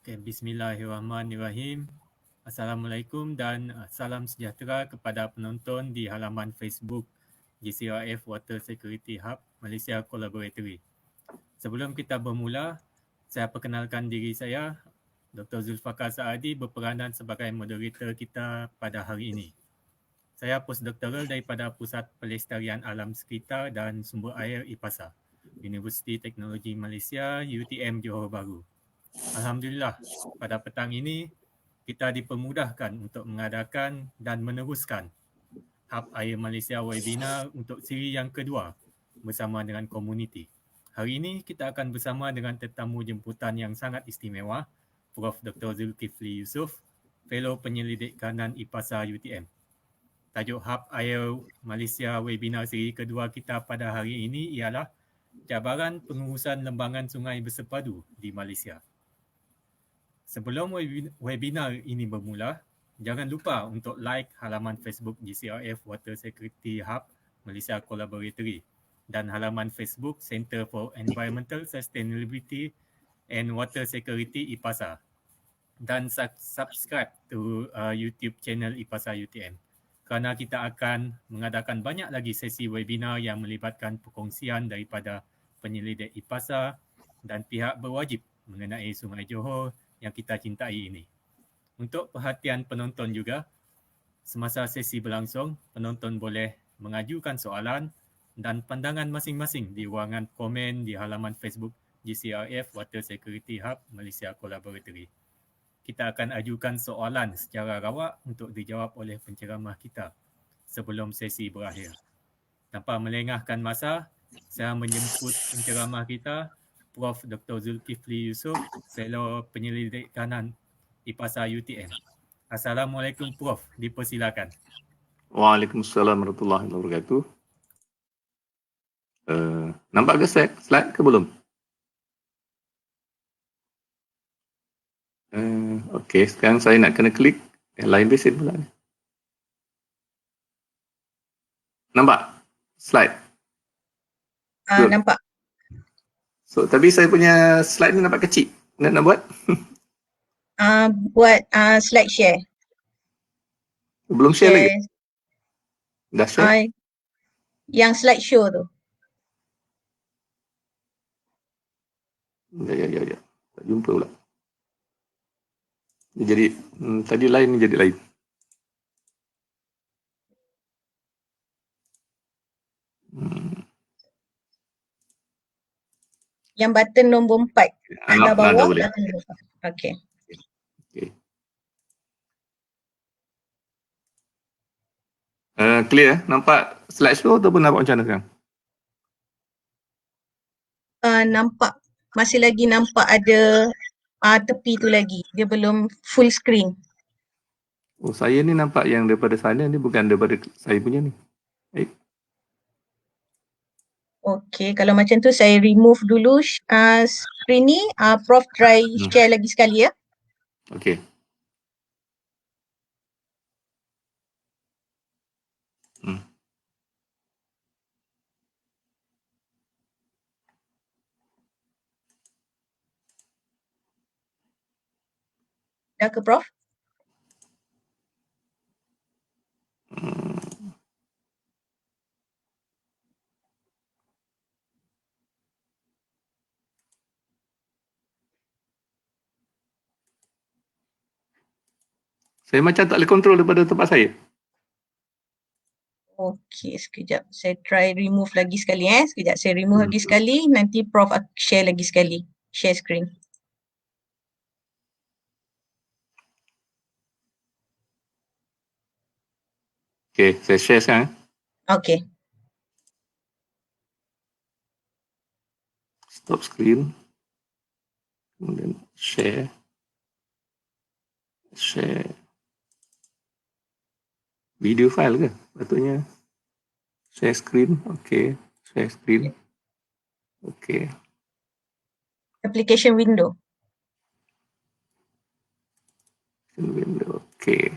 Bismillahirrahmanirrahim. Assalamualaikum dan salam sejahtera kepada penonton di halaman Facebook GCRF Water Security Hub Malaysia Collaboratory. Sebelum kita bermula, saya perkenalkan diri saya, Dr. Zulfaqar Saadi berperanan sebagai moderator kita pada hari ini. Saya postdoktoral daripada Pusat Pelestarian Alam Sekitar dan Sumber Air IPASA, Universiti Teknologi Malaysia UTM Johor Bahru. Alhamdulillah, pada petang ini kita dipermudahkan untuk mengadakan dan meneruskan Hub Air Malaysia webinar untuk siri yang kedua bersama dengan komuniti. Hari ini kita akan bersama dengan tetamu jemputan yang sangat istimewa, Prof. Dr. Zulkifli Yusof, Fellow Penyelidik Kanan IPASA UTM. Tajuk Hub Air Malaysia webinar siri kedua kita pada hari ini ialah Cabaran Pengurusan Lembangan Sungai Bersepadu di Malaysia. Sebelum webinar ini bermula, jangan lupa untuk like halaman Facebook GCRF Water Security Hub Malaysia Collaboratory dan halaman Facebook Center for Environmental Sustainability and Water Security IPASA dan subscribe to YouTube channel IPASA UTM kerana kita akan mengadakan banyak lagi sesi webinar yang melibatkan perkongsian daripada penyelidik IPASA dan pihak berwajib mengenai Sungai Johor yang kita cintai ini. Untuk perhatian penonton juga, semasa sesi berlangsung, penonton boleh mengajukan soalan dan pandangan masing-masing di ruangan komen di halaman Facebook GCRF Water Security Hub Malaysia Collaboratory. Kita akan ajukan soalan secara rawak untuk dijawab oleh penceramah kita sebelum sesi berakhir. Tanpa melengahkan masa, saya menjemput penceramah kita, Prof. Dr. Zulkifli Yusof, Fellow Penyelidik Kanan IPASA UTM. Assalamualaikum Prof. Dipersilakan. Waalaikumsalam warahmatullahi wabarakatuh. Nampak ke slide ke belum? Okey, sekarang saya nak kena klik line basic pula. Nampak slide? Nampak. So, tapi saya punya slide ni nampak kecil. Nak buat? Buat slide share. Belum share lagi? Dah share? Yang slide show tu. Ya. Tak jumpa pula. Jadi, tadi lain ni jadi lain. Yang button nombor 4. Ada bawah. Okey. Clear? Nampak slide show ataupun nampak macam mana sekarang? Nampak. Masih lagi nampak ada tepi tu lagi. Dia belum full screen. Oh, saya ni nampak yang daripada sana ni bukan daripada saya punya ni. Baik. Okey, kalau macam tu saya remove dulu screen ni. Prof try share lagi sekali ya. Okey. Dah ke Prof? Saya macam tak boleh kontrol daripada tempat saya. Okey, sekejap. Saya try remove lagi sekali Sekejap saya remove lagi sekali. Nanti Prof share lagi sekali. Share screen. Okey, saya share sekarang. Okey. Stop screen. Kemudian share. Share. Video file ke? Patutnya. Share screen. Okey. Share screen. Okey. Application window. Window. Okey.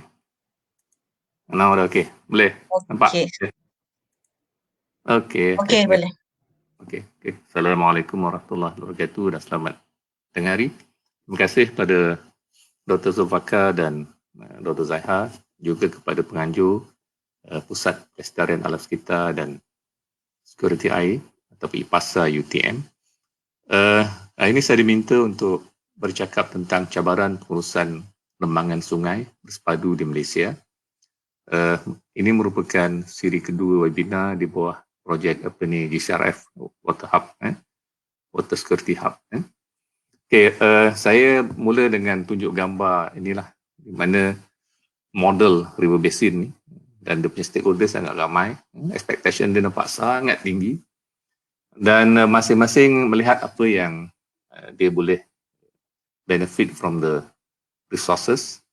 Now dah okey. Boleh? Nampak? Okey. Okey, boleh. Okey. Assalamualaikum warahmatullahi wabarakatuh dan selamat tengah hari. Terima kasih kepada Dr. Zulfaqar dan Dr. Zaiha, juga kepada penganjur Pusat Pelestarian Alam Sekitar dan Security Air atau IPASA UTM. Hari ini saya diminta untuk bercakap tentang cabaran pengurusan lembangan sungai bersepadu di Malaysia. Ini merupakan siri kedua webinar di bawah projek GCRF Water Hub, Water Security Hub. Okey, saya mula dengan tunjuk gambar inilah di mana model river basin ni dan dia punya stakeholder sangat ramai. Expectation dia nampak sangat tinggi dan masing-masing melihat apa yang dia boleh benefit from the resources.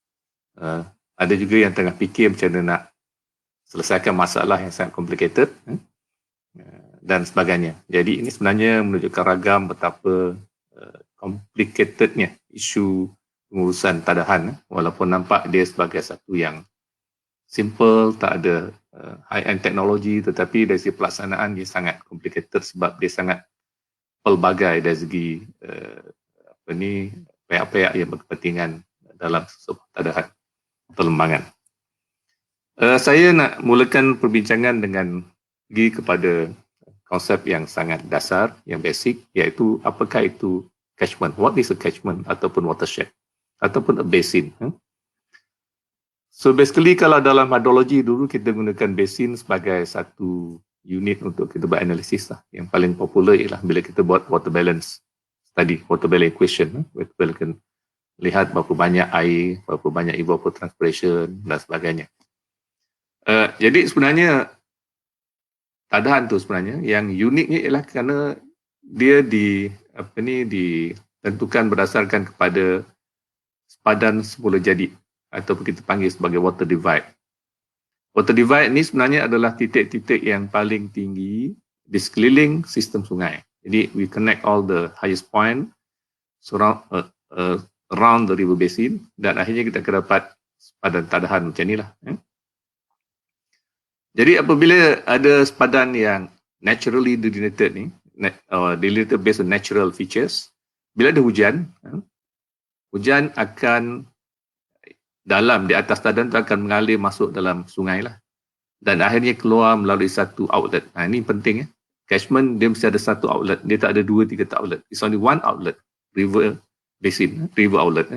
Ada juga yang tengah fikir macam mana nak selesaikan masalah yang sangat complicated dan sebagainya. Jadi ini sebenarnya menunjukkan ragam betapa complicatednya isu pengurusan tadahan, walaupun nampak dia sebagai satu yang simple, tak ada high-end teknologi, tetapi dari segi pelaksanaan dia sangat complicated sebab dia sangat pelbagai dari segi pihak-pihak yang berkepentingan dalam sebuah tadahan atau lembangan. Saya nak mulakan perbincangan dengan pergi kepada konsep yang sangat dasar, yang basic, iaitu apakah itu catchment, what is a catchment ataupun watershed ataupun a basin. So basically kalau dalam hydrology dulu kita gunakan basin sebagai satu unit untuk kita buat analisis lah. Yang paling popular ialah bila kita buat water balance study, water balance equation, kita akan lihat berapa banyak air, berapa banyak evapotranspiration dan sebagainya. Jadi sebenarnya tadahan tu sebenarnya yang uniknya ialah kerana dia ditentukan berdasarkan kepada sepadan semula jadi ataupun kita panggil sebagai water divide. Water divide ni sebenarnya adalah titik-titik yang paling tinggi di sekeliling sistem sungai. Jadi we connect all the highest point around the river basin dan akhirnya kita akan dapat sepadan tadahan macam inilah. Jadi apabila ada sepadan yang naturally delineated ni, delineated based on natural features, bila ada hujan, hujan akan di atas tadahan tu akan mengalir masuk dalam sungai lah. Dan akhirnya keluar melalui satu outlet. Ini penting ya. Catchment dia mesti ada satu outlet. Dia tak ada 2-3 outlet. It's only one outlet. River basin, river outlet.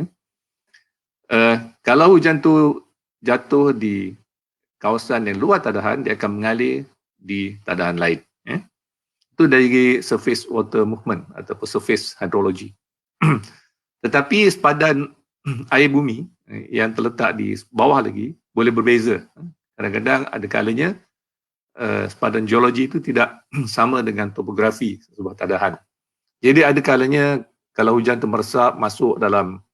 Kalau hujan tu jatuh di kawasan yang luar tadahan, dia akan mengalir di tadahan lain. Itu dari surface water movement ataupun surface hydrology. Tetapi sepadan air bumi yang terletak di bawah lagi boleh berbeza. Kadang-kadang ada kalanya sepadan geologi itu tidak sama dengan topografi sebuah tadahan. Jadi ada kalanya kalau hujan itu meresap masuk dalam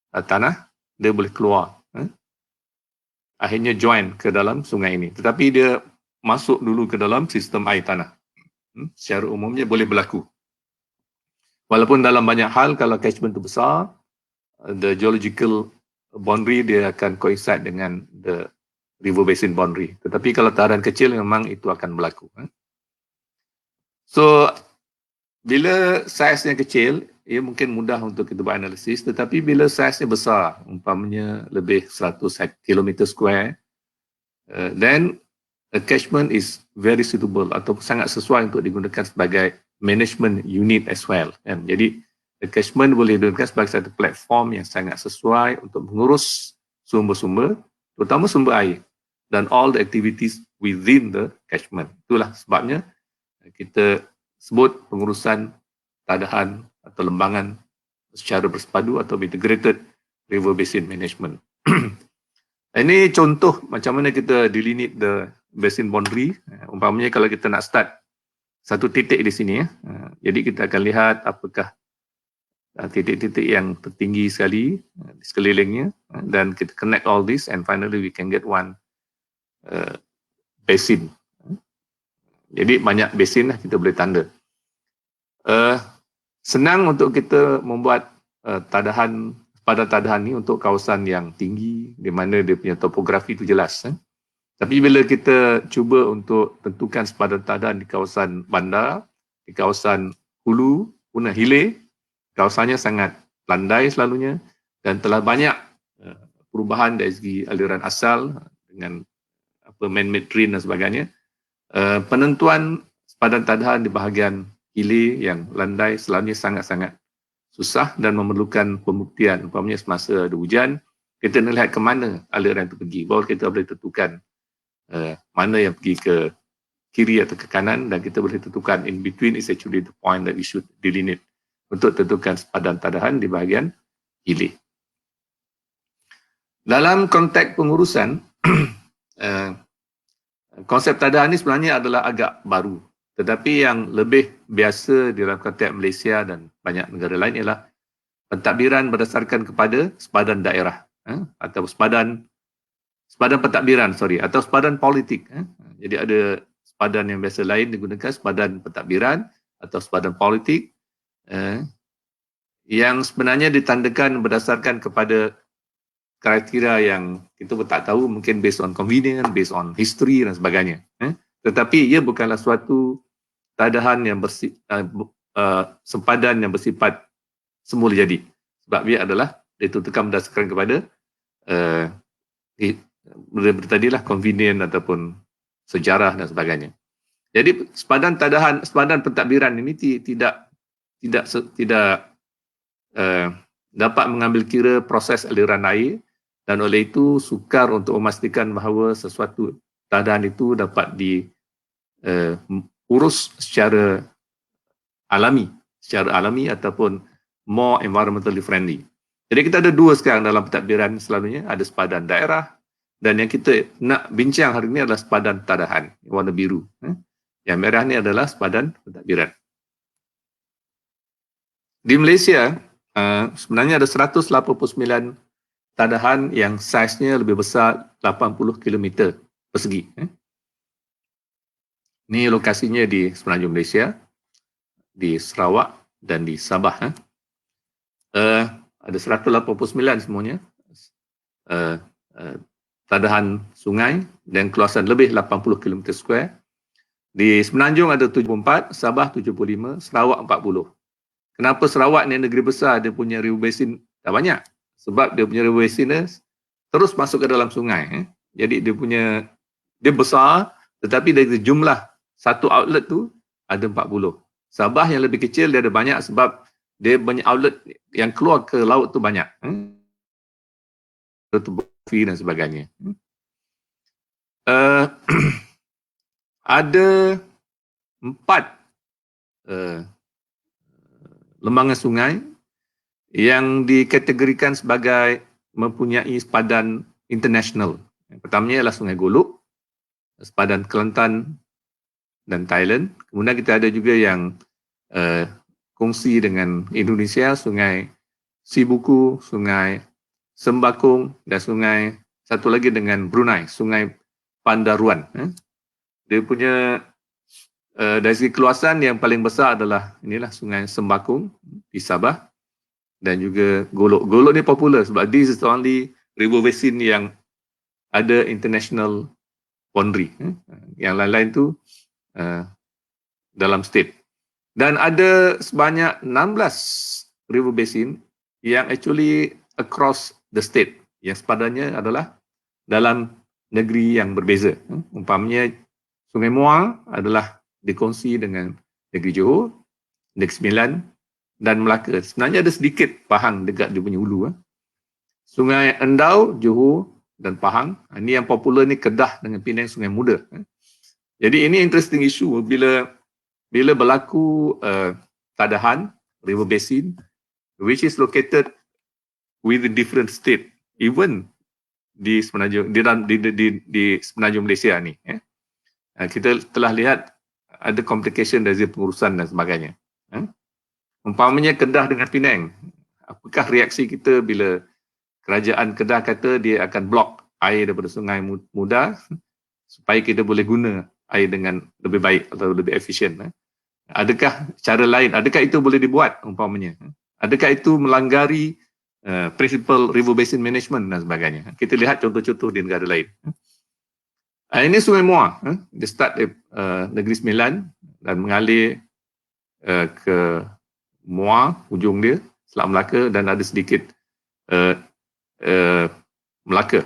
tanah, dia boleh keluar. Akhirnya join ke dalam sungai ini. Tetapi dia masuk dulu ke dalam sistem air tanah. Secara umumnya boleh berlaku. Walaupun dalam banyak hal kalau catchment itu besar, the geological boundary dia akan coincide dengan the river basin boundary. Tetapi kalau tadahan kecil memang itu akan berlaku. So bila saiznya kecil, ia mungkin mudah untuk kita buat analisis, tetapi bila saiznya besar, umpamanya lebih 100 km square, then a catchment is very suitable atau sangat sesuai untuk digunakan sebagai management unit as well. Jadi the catchment boleh digunakan sebagai satu platform yang sangat sesuai untuk mengurus sumber-sumber, terutama sumber air dan all the activities within the catchment. Itulah sebabnya kita sebut pengurusan tadahan atau lembangan secara bersepadu atau integrated river basin management. Ini contoh macam mana kita delineate the basin boundary. Umpamanya kalau kita nak start satu titik di sini, jadi kita akan lihat apakah titik-titik yang tertinggi sekali di sekelilingnya, dan kita connect all this and finally we can get one basin. Jadi banyak basin lah kita boleh tanda. Senang untuk kita membuat tadahan pada tadahan ni untuk kawasan yang tinggi di mana dia punya topografi itu jelas. Tapi bila kita cuba untuk tentukan sepadan tadahan di kawasan bandar, di kawasan hulu, guna hilir, kawasannya sangat landai selalunya, dan telah banyak perubahan dari segi aliran asal dengan man-made drain dan sebagainya. Penentuan sepadan tadahan di bahagian hilir yang landai selalunya sangat-sangat susah dan memerlukan pembuktian. Umpamanya semasa ada hujan, kita nak lihat ke mana aliran itu pergi, baru kita boleh tentukan mana yang pergi ke kiri atau ke kanan, dan kita boleh tentukan in between is actually the point that we should delineate untuk tentukan sepadan tadahan di bahagian hilir. Dalam konteks pengurusan, konsep tadahan ini sebenarnya adalah agak baru, tetapi yang lebih biasa di dalam konteks Malaysia dan banyak negara lain ialah pentadbiran berdasarkan kepada sepadan daerah atau sepadan pentadbiran, atau sepadan politik. Jadi ada sepadan yang biasa lain digunakan, sepadan pentadbiran atau sepadan politik yang sebenarnya ditandakan berdasarkan kepada kriteria yang kita pun tak tahu, mungkin based on convenience, based on history dan sebagainya. Tetapi ia bukanlah suatu tadahan yang sempadan yang bersifat semula jadi. Sebab ia adalah ditentukan berdasarkan kepada tadilah convenient ataupun sejarah dan sebagainya. Jadi sepadan tadahan, sepadan pentadbiran ini tidak dapat mengambil kira proses aliran air, dan oleh itu sukar untuk memastikan bahawa sesuatu tadahan itu dapat diurus secara alami ataupun more environmentally friendly. Jadi kita ada dua sekarang dalam pentadbiran selalunya, ada sepadan daerah, dan yang kita nak bincang hari ini adalah sepadan tadahan, warna biru. Yang merah ni adalah sepadan pentadbiran. Di Malaysia, sebenarnya ada 189 tadahan yang saiznya lebih besar 80 km persegi. Ini lokasinya di semenanjung Malaysia, di Sarawak dan di Sabah. Ada 189 semuanya. Tadahan sungai dan keluasan lebih 80 km square. Di Semenanjung ada 74, Sabah 75, Sarawak 40. Kenapa Sarawak ni negeri besar, dia punya river basin tak banyak? Sebab dia punya river basin terus masuk ke dalam sungai. Jadi dia besar, tetapi dari jumlah satu outlet tu ada 40. Sabah yang lebih kecil dia ada banyak sebab dia banyak outlet yang keluar ke laut tu banyak. Dan sebagainya. Ada 4 lembangan sungai yang dikategorikan sebagai mempunyai sepadan international. Yang pertamanya ialah Sungai Golok, sepadan Kelantan dan Thailand. Kemudian kita ada juga yang kongsi dengan Indonesia, Sungai Sibuku, Sungai Sembakung, dan sungai satu lagi dengan Brunei, Sungai Pandaruan. Dia punya dari segi keluasan yang paling besar adalah inilah Sungai Sembakung di Sabah, dan juga Golok. Golok ni popular sebab this is the only river basin yang ada international boundary. Yang lain-lain tu dalam state. Dan ada sebanyak 16 river basin yang actually across the state, yang sepadannya adalah dalam negeri yang berbeza. Umpamanya Sungai Muar adalah dikongsi dengan negeri Johor, Negeri Sembilan dan Melaka. Sebenarnya ada sedikit Pahang dekat dia punya hulu. Sungai Endau, Johor dan Pahang. Ini yang popular ni Kedah dengan Penang, Sungai Muda. Jadi ini interesting issue bila berlaku tadahan river basin which is located within different state, even di semenanjung di semenanjung Malaysia ni. Kita telah lihat ada complication dari pengurusan dan sebagainya. Umpamanya Kedah dengan Penang, apakah reaksi kita bila kerajaan Kedah kata dia akan blok air daripada Sungai Muda supaya kita boleh guna air dengan lebih baik atau lebih efisien? Adakah cara lain? Adakah itu boleh dibuat umpamanya? Adakah itu melanggari principle river basin management dan sebagainya? Kita lihat contoh-contoh di negara lain. Ini Sungai Muar. Dia start dari Negeri Sembilan dan mengalir ke Muar, ujung dia, Selat Melaka dan ada sedikit Melaka.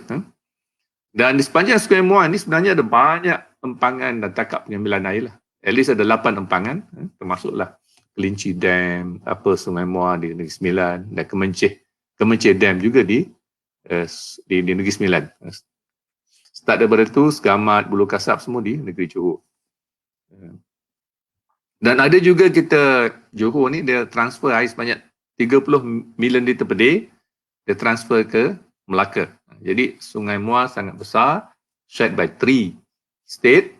Dan di sepanjang Sungai Muar ni sebenarnya ada banyak empangan dan takap pengambilan air lah. At least ada 8 empangan, termasuklah Kelinci Dam, Sungai Muar di Negeri Sembilan dan Kemencih Dam juga di Negeri Sembilan. Start daripada tu, Segamat, Bulu Kasab semua di Negeri Johor. Dan ada juga kita, Johor ni dia transfer air sebanyak 30 million liter per day, dia transfer ke Melaka. Jadi Sungai Muar sangat besar, shared by 3 state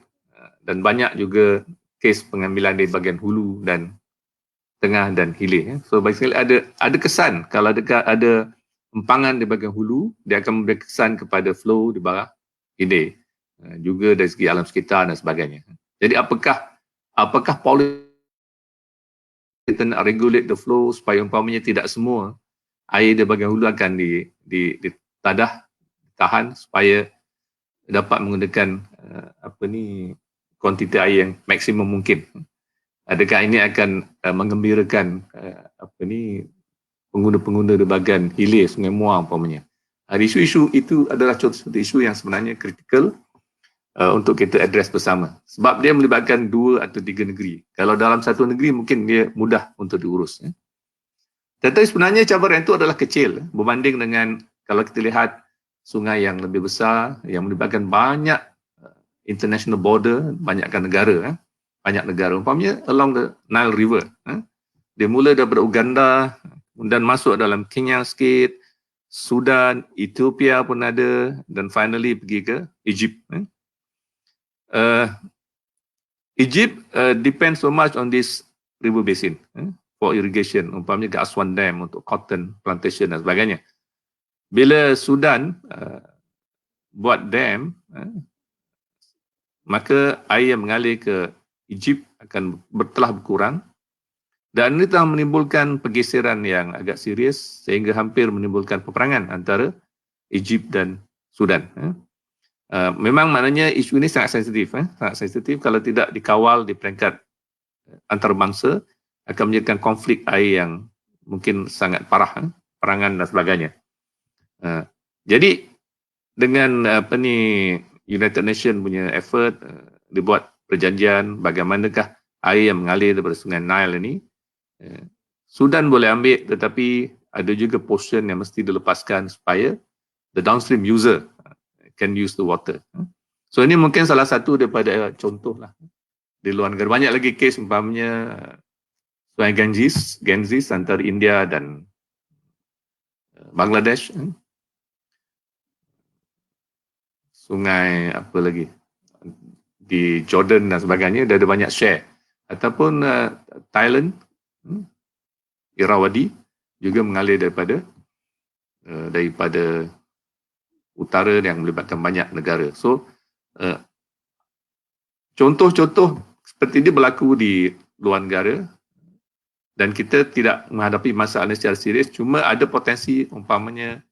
dan banyak juga kes pengambilan di bahagian hulu dan tengah dan hilir. So basically ada kesan kalau ada empangan di bahagian hulu, dia akan memberi kesan kepada flow di bawah hilir. Juga dari segi alam sekitar dan sebagainya. Jadi apakah policy kita nak regulate the flow supaya umpamanya tidak semua air di bahagian hulu akan tahan supaya dapat menggunakan kuantiti air yang maksimum mungkin. Adakah ini akan menggembirakan pengguna-pengguna di bahagian hilir Sungai Muar umpamanya. Isu-isu itu adalah contoh isu yang sebenarnya kritikal untuk kita address bersama. Sebab dia melibatkan 2 atau 3 negeri. Kalau dalam satu negeri mungkin dia mudah untuk diurus. Tetapi sebenarnya cabaran itu adalah kecil berbanding dengan kalau kita lihat sungai yang lebih besar yang melibatkan banyak international border, banyakkan negara, banyak negara. Umpamanya along the Nile River. Dia mula daripada Uganda dan masuk dalam Kenya sikit, Sudan, Ethiopia pun ada dan finally pergi ke Egypt. Egypt depends so much on this river basin for irrigation. Umpamanya ke Aswan Dam untuk cotton plantation dan sebagainya. Bila Sudan buat dam, maka air yang mengalir ke Egypt akan telah berkurang dan ini telah menimbulkan pergeseran yang agak serius sehingga hampir menimbulkan peperangan antara Egypt dan Sudan. Memang maknanya isu ini sangat sensitif. Sangat sensitif kalau tidak dikawal di peringkat antarabangsa akan menjadikan konflik air yang mungkin sangat parah, perangan dan sebagainya. Jadi dengan United Nations punya effort dibuat perjanjian bagaimanakah air yang mengalir daripada Sungai Nile ini Sudan boleh ambil tetapi ada juga portion yang mesti dilepaskan supaya the downstream user can use the water. So ini mungkin salah satu daripada contoh lah di luar negara. Banyak lagi kes umpamanya Sungai Ganges antara India dan Bangladesh. Sungai apa lagi di Jordan dan sebagainya, dia ada banyak share. Ataupun Thailand, Irrawaddy juga mengalir daripada utara yang melibatkan banyak negara. So contoh-contoh seperti ini berlaku di luar negara dan kita tidak menghadapi masalah secara serius, cuma ada potensi umpamanya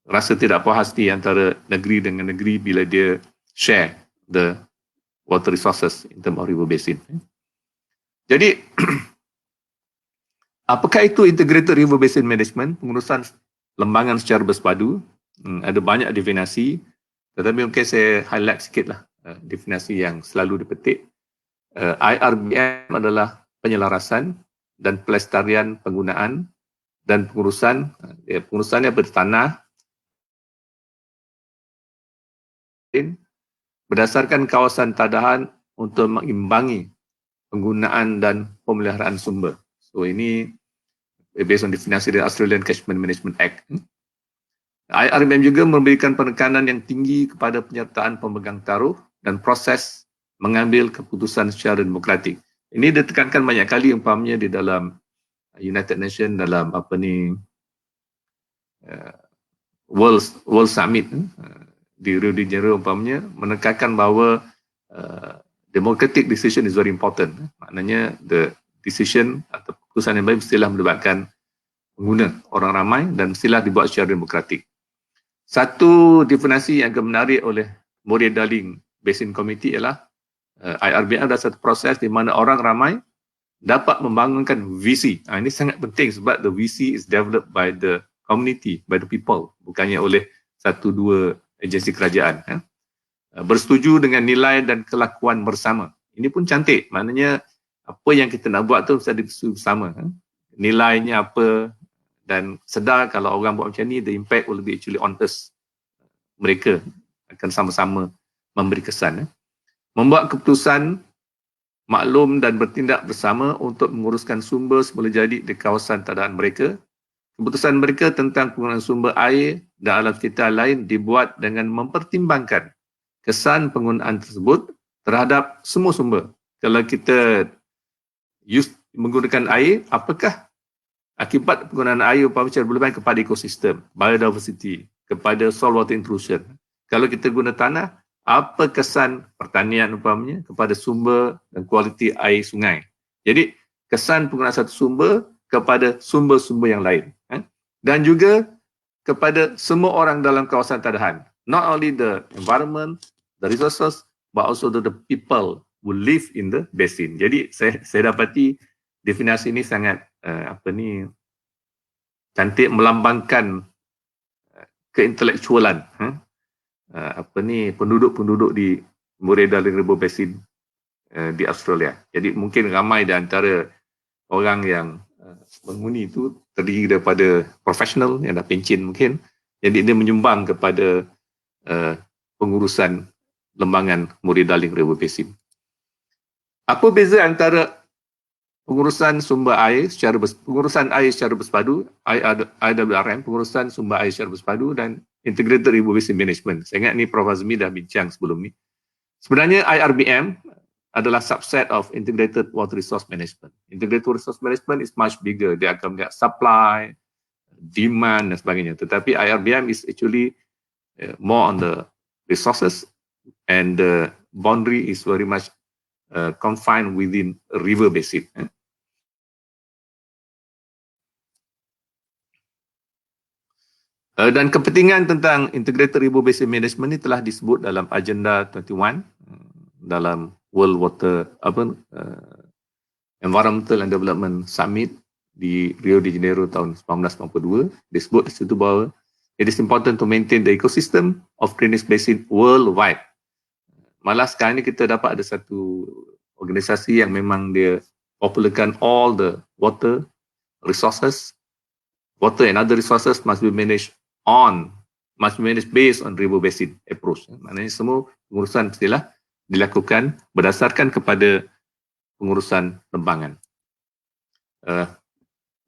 rasa tidak puas hati antara negeri dengan negeri bila dia share the water resources in terms of river basin. Jadi, apakah itu integrated river basin management, pengurusan lembangan secara bersepadu? Ada banyak definisi, tetapi mungkin saya highlight sikitlah definisi yang selalu dipetik. IRBM adalah penyelarasan dan pelestarian penggunaan dan pengurusannya bertanah berdasarkan kawasan tadahan untuk mengimbangi penggunaan dan pemeliharaan sumber. So ini based on definisi dari Australian Catchment Management Act. IRBM juga memberikan penekanan yang tinggi kepada penyertaan pemegang taruh dan proses mengambil keputusan secara demokratik. Ini ditekankan banyak kali umpamanya di dalam United Nations dalam World Summit di Rio de Janeiro umpamanya menekankan bahawa democratic decision is very important. Maknanya the decision atau keputusan yang baik mestilah melibatkan pengguna, orang ramai dan mestilah dibuat secara demokratik. Satu definisi yang agak menarik oleh Murray-Darling Basin Committee ialah IRBM adalah satu proses di mana orang ramai dapat membangunkan visi. Ini sangat penting sebab the visi is developed by the community, by the people, bukannya oleh satu dua agensi kerajaan. Bersetuju dengan nilai dan kelakuan bersama. Ini pun cantik, maknanya apa yang kita nak buat tu mesti ada bersama. Nilainya apa, dan sedar kalau orang buat macam ni, the impact will be actually on us. Mereka akan sama-sama memberi kesan. Membuat keputusan maklum dan bertindak bersama untuk menguruskan sumber semula jadi di kawasan tadahan mereka. Keputusan mereka tentang penggunaan sumber air dan alam sekitar lain dibuat dengan mempertimbangkan kesan penggunaan tersebut terhadap semua sumber. Kalau kita menggunakan air, apakah akibat penggunaan air umpama secara berlebihan kepada ekosistem, biodiversity, kepada soil water intrusion. Kalau kita guna tanah, apa kesan pertanian umpamanya kepada sumber dan kualiti air sungai. Jadi kesan penggunaan satu sumber kepada sumber-sumber yang lain. Dan juga kepada semua orang dalam kawasan tadahan. Not only the environment, the resources, but also the people who live in the basin. Jadi saya dapati definisi ini sangat cantik, melambangkan keintelektualan penduduk-penduduk di Murray-Darling River Basin di Australia. Jadi mungkin ramai di antara orang yang menghuni itu terdiri daripada profesional yang dah pencen mungkin. Jadi dia menyumbang kepada pengurusan lembangan Murray-Darling River Basin. Apa beza antara pengurusan sumber air secara bersepadu, IWRM, pengurusan sumber air secara bersepadu, dan Integrated River Basin Management? Saya ingat ni Prof. Azmi dah bincang sebelum ni. Sebenarnya IRBM adalah subset of Integrated Water Resource Management. Integrated Water Resource Management is much bigger. Dia akan melihat supply, demand dan sebagainya. Tetapi IRBM is actually more on the resources, and the boundary is very much confined within a river basin. Dan kepentingan tentang Integrated River Basin Management ini telah disebut dalam Agenda 21 dalam World Water Environmental and Development Summit di Rio de Janeiro tahun 1992. Disebut di situ bahawa it is important to maintain the ecosystem of drainage basin worldwide. Malah sekarang ni kita dapat ada satu organisasi yang memang dia popularkan all the water resources. Water and other resources must be managed based on river basin approach. Maknanya semua pengurusan mestilah dilakukan berdasarkan kepada pengurusan lembangan.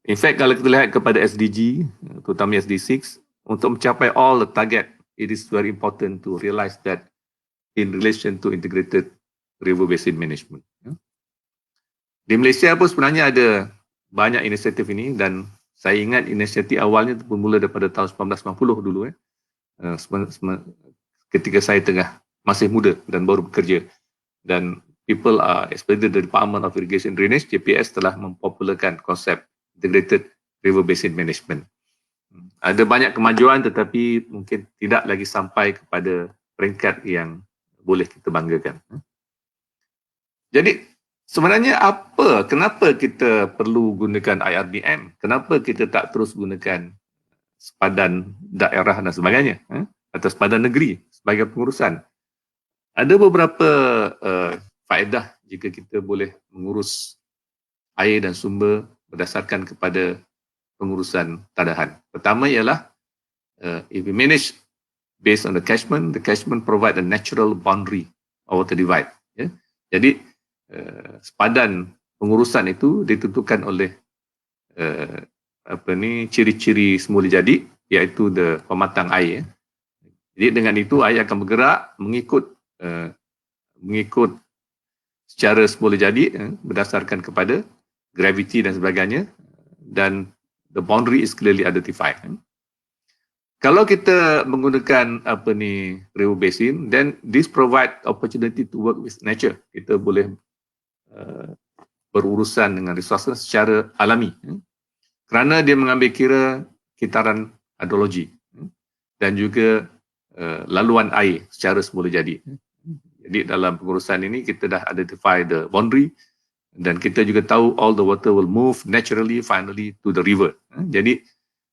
In fact, kalau kita lihat kepada SDG, terutama SDG 6, untuk mencapai all the target, it is very important to realize that in relation to integrated river basin management. Di Malaysia pun sebenarnya ada banyak inisiatif ini, dan saya ingat inisiatif awalnya bermula daripada tahun 1990 dulu. Ketika saya masih muda dan baru bekerja. Dan people especially the Department of Irrigation Drainage, JPS, telah mempopularkan konsep Integrated River Basin Management. Ada banyak kemajuan tetapi mungkin tidak lagi sampai kepada peringkat yang boleh kita banggakan. Jadi sebenarnya kenapa kita perlu gunakan IRBM? Kenapa kita tak terus gunakan sepadan daerah dan sebagainya, atau sepadan negeri sebagai pengurusan? Ada beberapa faedah jika kita boleh mengurus air dan sumber berdasarkan kepada pengurusan tadahan. Pertama ialah if we manage based on the catchment provide a natural boundary of water divide. Jadi sepadan pengurusan itu ditentukan oleh ciri-ciri semula jadi, iaitu pematang air. Jadi dengan itu air akan bergerak mengikut secara semula jadi berdasarkan kepada gravity dan sebagainya, dan the boundary is clearly identified. Kalau kita menggunakan river basin, then this provide opportunity to work with nature. Kita boleh berurusan dengan resources secara alami, kerana dia mengambil kira kitaran hidrologi dan juga laluan air secara semula jadi. Jadi dalam pengurusan ini kita dah identify the boundary, Dan kita juga tahu all the water will move naturally finally to the river. Jadi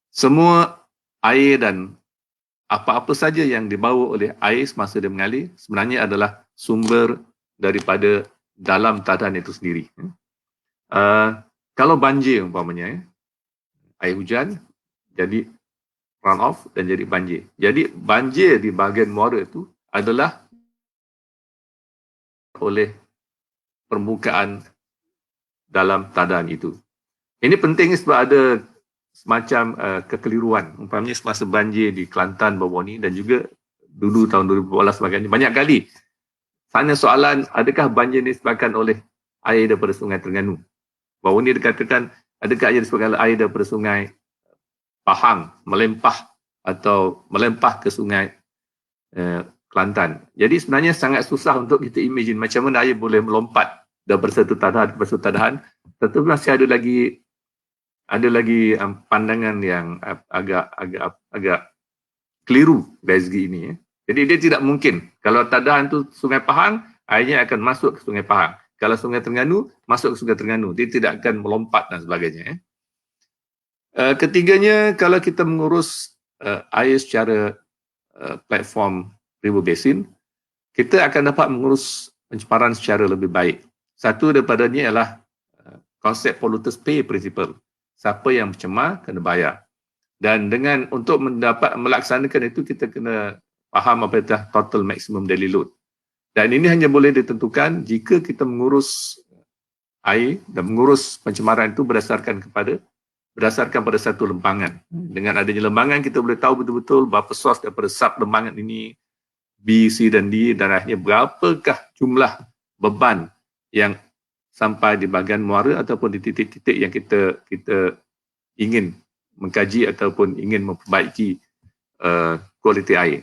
semua air dan apa-apa saja yang dibawa oleh air semasa dia mengalir sebenarnya adalah sumber daripada dalam tadahan itu sendiri. Kalau banjir umpamanya, air hujan jadi run off dan jadi banjir. Jadi banjir di bahagian muara itu adalah oleh permukaan dalam tadahan itu. Ini penting sebab ada semacam kekeliruan. Umpamanya semasa banjir di Kelantan bawah ni dan juga dulu tahun 2012 sebagainya. Banyak kali tanya soalan, adakah banjir ini disebabkan oleh air daripada Sungai Terengganu? Bahawa ni dikatakan, adakah air disebabkan oleh air daripada Sungai Pahang melempah atau melempah ke Sungai Kelantan. Jadi sebenarnya sangat susah untuk kita imagine macam mana air boleh melompat daripada satu tadahan ke satu tadahan. Tentu masih ada lagi pandangan yang agak keliru dari segi ini. Jadi dia tidak mungkin. Kalau tadahan tu Sungai Pahang, airnya akan masuk ke Sungai Pahang. Kalau Sungai Terengganu, masuk ke Sungai Terengganu. Dia tidak akan melompat dan sebagainya. Ketiganya, kalau kita mengurus air secara platform river basin, kita akan dapat mengurus pencemaran secara lebih baik. Satu daripadanya ialah konsep polluters pay principle. Siapa yang mencemar kena bayar. Dan dengan untuk melaksanakan itu, kita kena faham apa itu total maximum daily load. Dan ini hanya boleh ditentukan jika kita mengurus air dan mengurus pencemaran itu berdasarkan pada satu lembangan. Dengan adanya lembangan, kita boleh tahu betul-betul berapa sos daripada sub lembangan ini, B, C dan D, dan akhirnya berapakah jumlah beban yang sampai di bahagian muara ataupun di titik-titik yang kita ingin mengkaji ataupun ingin memperbaiki kualiti air.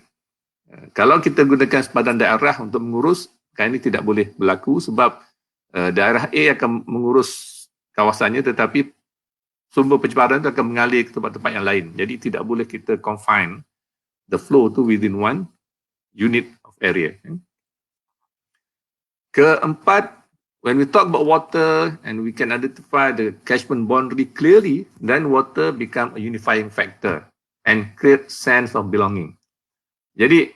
Kalau kita gunakan sempadan daerah untuk mengurus, ini tidak boleh berlaku sebab daerah A akan mengurus kawasannya tetapi sumber pencemaran itu akan mengalir ke tempat-tempat yang lain. Jadi tidak boleh kita confine the flow to within one unit of area. Keempat, when we talk about water and we can identify the catchment boundary clearly, then water become a unifying factor and create sense of belonging. Jadi,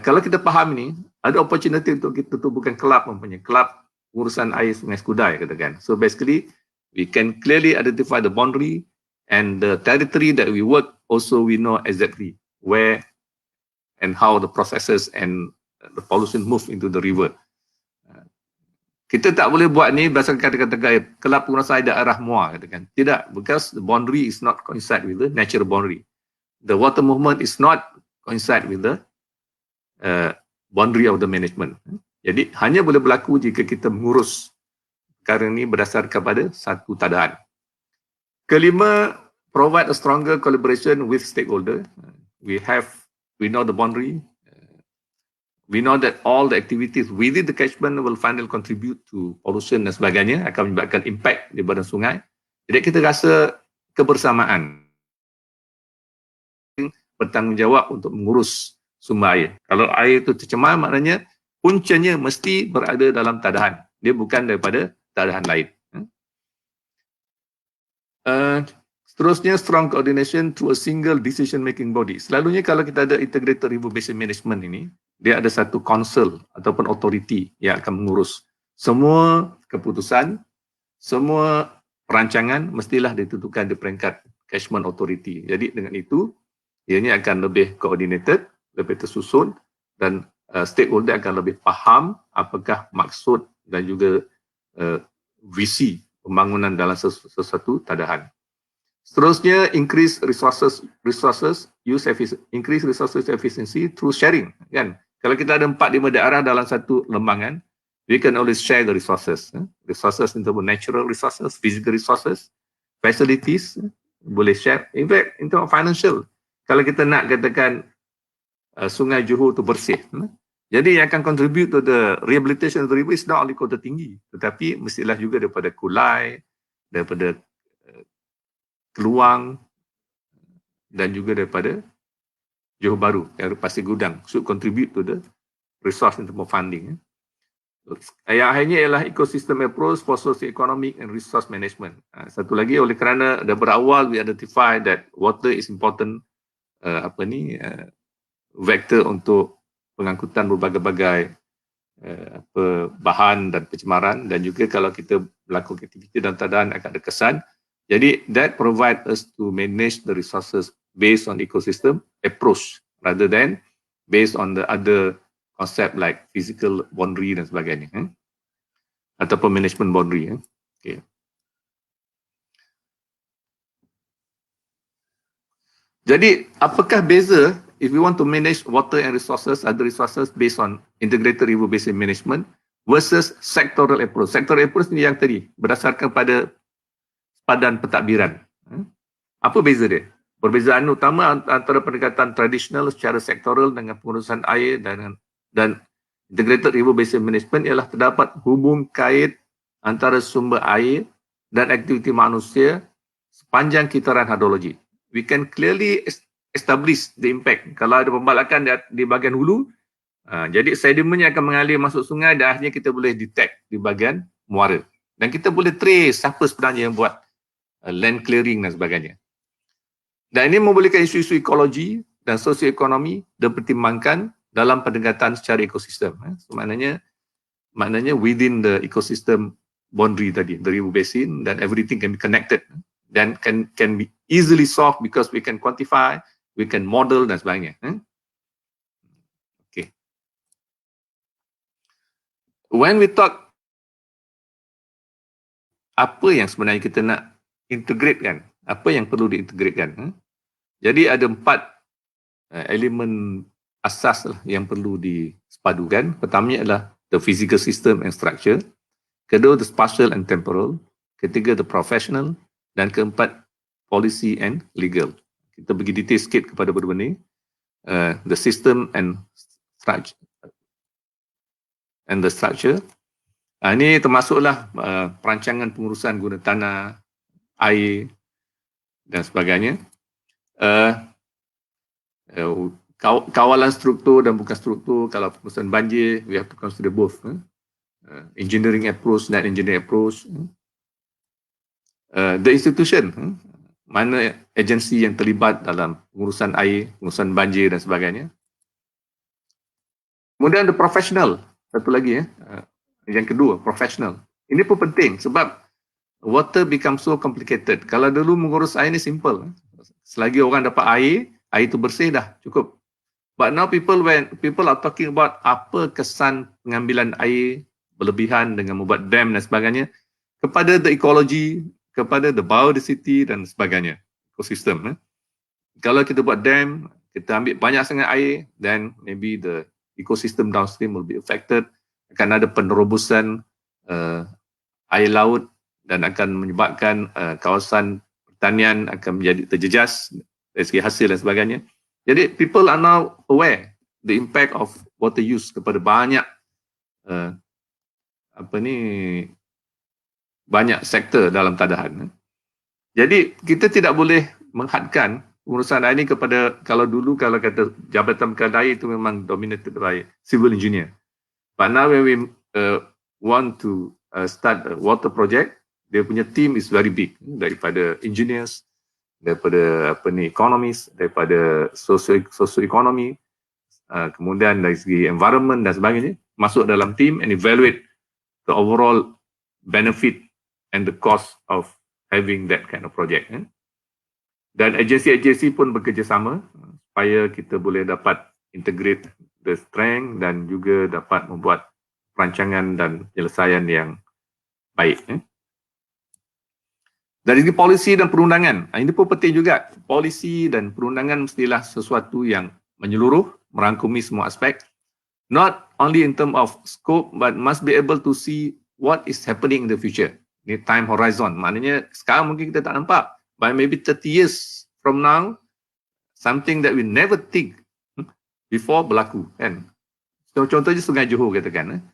kalau kita faham ini, ada opportunity untuk kita tubuhkan kelab mempunyai kelab urusan air Sungai Skudai katakan. So basically, we can clearly identify the boundary and the territory that we work. Also, we know exactly where and how the processes and the pollution move into the river. Kita tak boleh buat ni berdasarkan kata-kata kelab pengurusan air daerah MUA katakan. Tidak, because the boundary is not coincide with the natural boundary. The water movement is not coincide with the boundary of the management. Jadi hanya boleh berlaku jika kita mengurus perkara ini berdasarkan pada satu tadahan. Kelima, provide a stronger collaboration with stakeholder. We know the boundary. We know that all the activities within the catchment will finally contribute to pollution dan sebagainya, akan menyebabkan impact di badan sungai. Jadi kita rasa kebersamaan bertanggungjawab untuk mengurus sumber air. Kalau air itu tercemar, maknanya puncanya mesti berada dalam tadahan. Dia bukan daripada tadahan lain. Seterusnya, strong coordination through a single decision-making body. Selalunya kalau kita ada integrated river basin management ini, dia ada satu council ataupun authority yang akan mengurus semua keputusan, semua perancangan mestilah ditentukan di peringkat catchment authority. Jadi dengan itu, ianya akan lebih coordinated, lebih tersusun dan stakeholder akan lebih faham apakah maksud dan juga visi pembangunan dalam sesuatu tadahan. Seterusnya, increase resources efficiency through sharing. Kan? Kalau kita ada 4-5 daerah dalam satu lembangan, we can always share the resources. Resources in terms of natural resources, physical resources, facilities, boleh share. In fact, in terms of financial, kalau kita nak katakan Sungai Johor itu bersih, jadi yang akan contribute to the rehabilitation of the river is not only Kota Tinggi, tetapi mestilah juga daripada Kulai, daripada Keluang dan juga daripada Johor Bahru, yang Pasir Gudang should contribute to the resource in terms of funding. Yang akhirnya ialah ecosystem approach for socio-economic and resource management. Satu lagi, oleh kerana dah berawal we identify that water is important vektor untuk pengangkutan berbagai-bagai bahan dan pencemaran, dan juga kalau kita melakukan aktiviti dalam keadaan akan ada kesan. Jadi that provide us to manage the resources based on ecosystem approach rather than based on the other concept like physical boundary dan sebagainya, ataupun management boundary. Okay. Jadi apakah beza if we want to manage water and resources, other resources based on integrated river basin management versus sectoral approach? Sectoral approach ni yang tadi berdasarkan pada sepadan pentadbiran. Apa beza dia? Perbezaan utama antara pendekatan tradisional secara sektoral dengan pengurusan air dan integrated river basin management ialah terdapat hubung kait antara sumber air dan aktiviti manusia sepanjang kitaran hidrologi. We can clearly establish the impact. Kalau ada pembalakan di bahagian hulu, jadi sedimennya akan mengalir masuk sungai dan akhirnya kita boleh detect di bahagian muara. Dan kita boleh trace siapa sebenarnya yang buat land clearing dan sebagainya. Dan ini membolehkan isu-isu ekologi dan sosioekonomi dipertimbangkan dalam pendekatan secara ekosistem. So, maknanya within the ecosystem boundary tadi, the river basin, dan everything can be connected dan can be easily solved because we can quantify, we can model dan sebagainya. Okay. When we talk apa yang sebenarnya kita nak integratekan, apa yang perlu diintegratekan. Jadi ada 4 elemen asas yang perlu disepadukan. Pertamanya adalah the physical system and structure. Kedua, the spatial and temporal. Ketiga, the professional. Dan keempat, policy and legal. Kita pergi detail sikit kepada benda ni. The system and structure. And the structure. Ini termasuklah perancangan pengurusan guna tanah, air dan sebagainya. Kawalan struktur dan bukan struktur. Kalau pengurusan banjir, we have to consider both. Engineering approach dan engineering approach. The institution, mana agensi yang terlibat dalam pengurusan air, pengurusan banjir dan sebagainya. Kemudian the professional, satu lagi yang kedua, professional. Ini pun penting sebab water become so complicated. Kalau dulu mengurus air ni simple. Selagi orang dapat air itu bersih dah, cukup. But now when people are talking about apa kesan pengambilan air berlebihan dengan membuat dam dan sebagainya kepada the ecology, kepada the biodiversity dan sebagainya, ekosistem. Kalau kita buat dam, kita ambil banyak sangat air, then maybe the ecosystem downstream will be affected. Akan ada penerobosan air laut dan akan menyebabkan kawasan pertanian akan menjadi terjejas dari segi hasil dan sebagainya. Jadi people are now aware the impact of water use kepada banyak banyak sektor dalam tadahan. Jadi kita tidak boleh menghadkan urusan air ini kepada, kalau dulu kalau kata Jabatan Perkara Air itu memang dominated by civil engineer. But now when we want to start a water project, dia punya team is very big, daripada engineers, daripada economists, daripada socio-ekonomi, kemudian dari segi environment dan sebagainya, masuk dalam team and evaluate the overall benefit and the cost of having that kind of project. Dan agensi-agensi pun bekerjasama supaya kita boleh dapat integrate the strength dan juga dapat membuat perancangan dan penyelesaian yang baik. Dari segi polisi dan perundangan, ini pun penting juga. Polisi dan perundangan mestilah sesuatu yang menyeluruh, merangkumi semua aspek. Not only in term of scope, but must be able to see what is happening in the future. Ini time horizon. Maknanya sekarang mungkin kita tak nampak. But maybe 30 years from now, something that we never think before berlaku. Kan? Contohnya Sungai Johor katakan.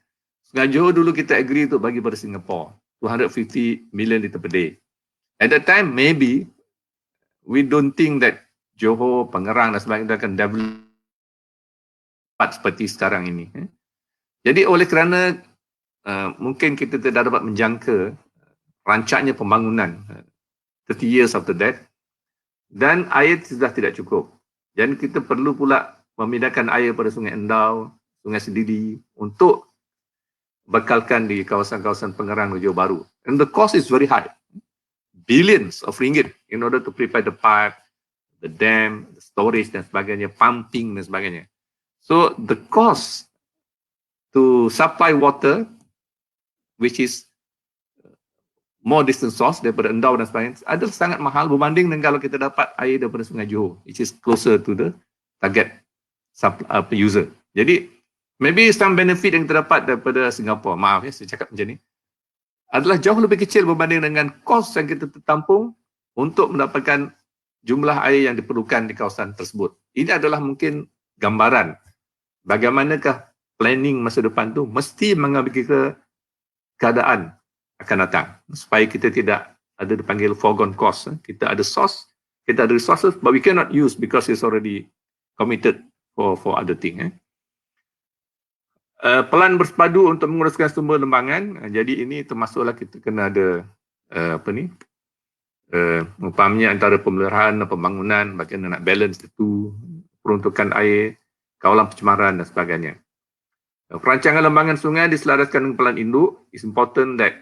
Sungai Johor dulu kita agree untuk bagi pada Singapore. 250 million liter per day. At that time, maybe we don't think that Johor, Pengerang dan sebagainya akan develop seperti sekarang ini. Jadi oleh kerana mungkin kita tidak dapat menjangka rancaknya pembangunan 30 years after that, dan air sudah tidak cukup. Dan kita perlu pula memindahkan air pada Sungai Endau, Sungai Sedili untuk bekalkan di kawasan-kawasan pengerang Johor Bahru. And the cost is very high. Billions of ringgit in order to prepare the pipe, the dam, the storage dan sebagainya, pumping dan sebagainya. So the cost to supply water, which is more distant source daripada Endau dan sebagainya, adalah sangat mahal berbanding dengan kalau kita dapat air daripada Sungai Johor, which is closer to the target user. Jadi, maybe some benefit yang kita dapat daripada Singapura, maaf ya saya cakap macam ni, adalah jauh lebih kecil berbanding dengan kos yang kita tertampung untuk mendapatkan jumlah air yang diperlukan di kawasan tersebut. Ini adalah mungkin gambaran bagaimanakah planning masa depan tu mesti mengambil kira keadaan akan datang supaya kita tidak ada dipanggil foregone cost. Kita ada source, kita ada resources, but we cannot use because it's already committed for other thing. Pelan bersepadu untuk menguruskan sumber lembangan. Jadi ini termasuklah kita kena ada umpamanya antara pemeliharaan dan pembangunan, bagaimana nak balance itu, peruntukan air, kawalan pencemaran dan sebagainya. Perancangan lembangan sungai diselaraskan dengan pelan induk. It's important that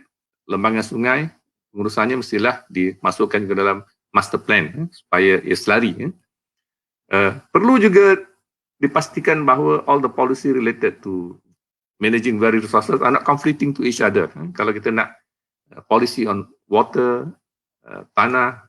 lembangan sungai pengurusannya mestilah dimasukkan ke dalam master plan supaya ia selari. Perlu juga dipastikan bahawa all the policy related to managing various resources are not conflicting to each other. Kalau kita nak policy on water, tanah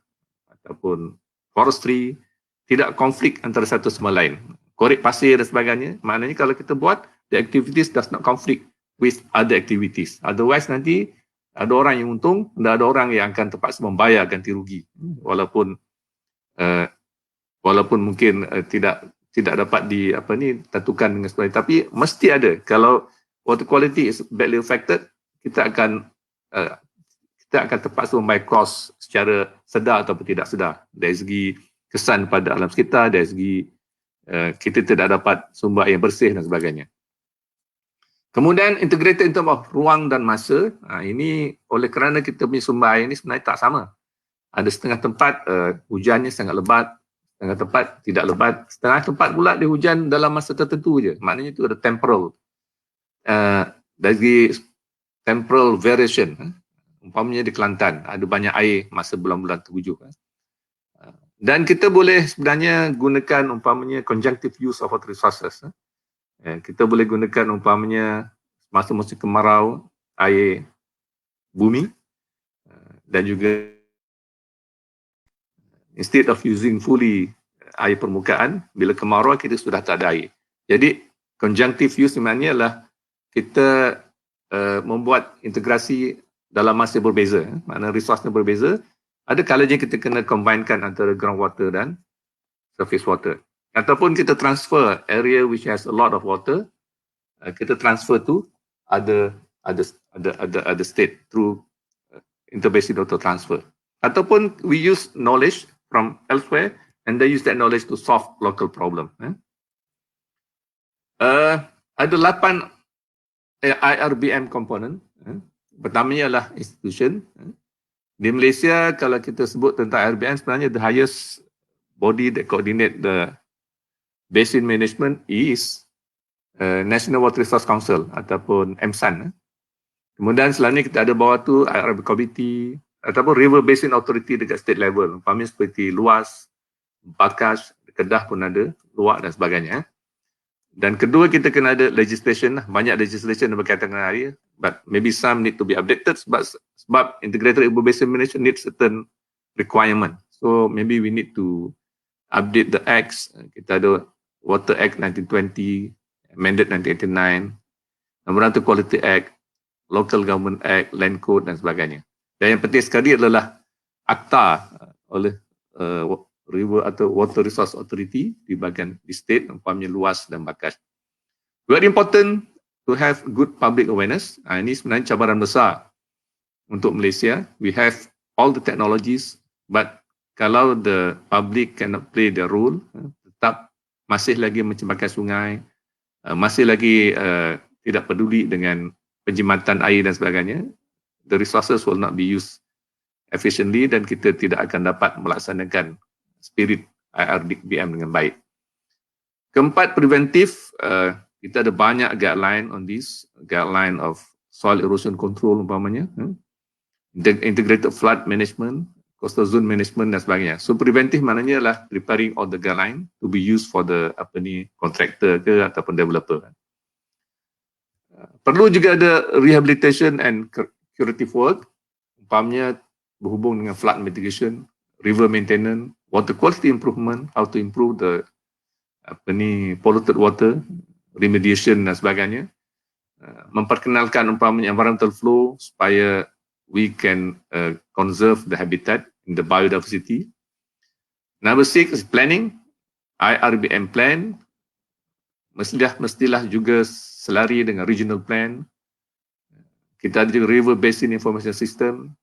ataupun forestry, tidak konflik antara satu sama lain. Korek pasir dan sebagainya, maknanya kalau kita buat, the activities does not conflict with other activities. Otherwise nanti ada orang yang untung dan ada orang yang akan terpaksa membayar ganti rugi. Walaupun mungkin tidak dapat tentukan dengan sesuai, tapi mesti ada. Kalau water quality is badly affected, kita akan terpaksa membayar kos secara sedar ataupun tidak sedar. Dari segi kesan pada alam sekitar, dari segi kita tidak dapat sumber air bersih dan sebagainya. Kemudian integrated in terms of ruang dan masa. Ini oleh kerana kita punya sumber air ini sebenarnya tak sama. Ada setengah tempat hujannya sangat lebat, setengah tempat tidak lebat, setengah tempat pula dia hujan dalam masa tertentu je. Maknanya itu ada temporal. Dari segi temporal variation. Umpamanya di Kelantan ada banyak air masa bulan-bulan terhujung. Dan kita boleh sebenarnya gunakan umpamanya conjunctive use of water resources. Kita boleh gunakan umpamanya masa musim kemarau air bumi, dan juga instead of using fully air permukaan, bila kemarau kita sudah tak ada air. Jadi conjunctive use sebenarnya adalah kita membuat integrasi dalam masa berbeza, maknanya resource-nya berbeza. Ada kalanya kita kena combinekan antara groundwater dan surface water. Ataupun kita transfer area which has a lot of water, kita transfer to other state through interbasin water transfer. Ataupun we use knowledge from elsewhere and they use that knowledge to solve local problem. Ada 8 IRBM component. Pertamanya adalah institution. Di Malaysia, kalau kita sebut tentang IRBM, sebenarnya the highest body that coordinate the basin management is National Water Resource Council ataupun MSAN. Kemudian selanjutnya kita ada bawah tu IRB Committee ataupun River Basin Authority dekat state level. Umpamanya seperti Luas, Bakash, Kedah pun ada, Luak dan sebagainya. Dan kedua, kita kena ada legislation, banyak legislation yang berkaitan dengan air, but maybe some need to be updated sebab integrated river basin management needs certain requirement. So maybe we need to update the acts. Kita ada Water Act 1920, amended 1989, Nombor 1 Quality Act, Local Government Act, Land Code dan sebagainya. Dan yang penting sekali adalah akta oleh River atau Water Resource Authority di bahagian di state, umpamanya Luas dan Bakash. Very important to have good public awareness. Ini sebenarnya cabaran besar untuk Malaysia. We have all the technologies, but kalau the public cannot play their role, tetap masih lagi mencemarkan sungai, masih lagi tidak peduli dengan penjimatan air dan sebagainya, the resources will not be used efficiently dan kita tidak akan dapat melaksanakan spirit IRDBM dengan baik. Keempat, preventif, kita ada banyak guideline on this, guideline of soil erosion control umpamanya, integrated flood management, coastal zone management dan sebagainya. So preventif maknanya adalah preparing all the guideline to be used for the contractor ke ataupun developer. Perlu juga ada rehabilitation and curative work, umpamanya berhubung dengan flood mitigation, river maintenance, water quality improvement, how to improve the polluted water, remediation dan sebagainya. Memperkenalkan umpamanya environmental flow supaya we can conserve the habitat in the biodiversity. Number 6 is planning, IRBM plan. Mestilah juga selari dengan regional plan. Kita ada juga river basin information system,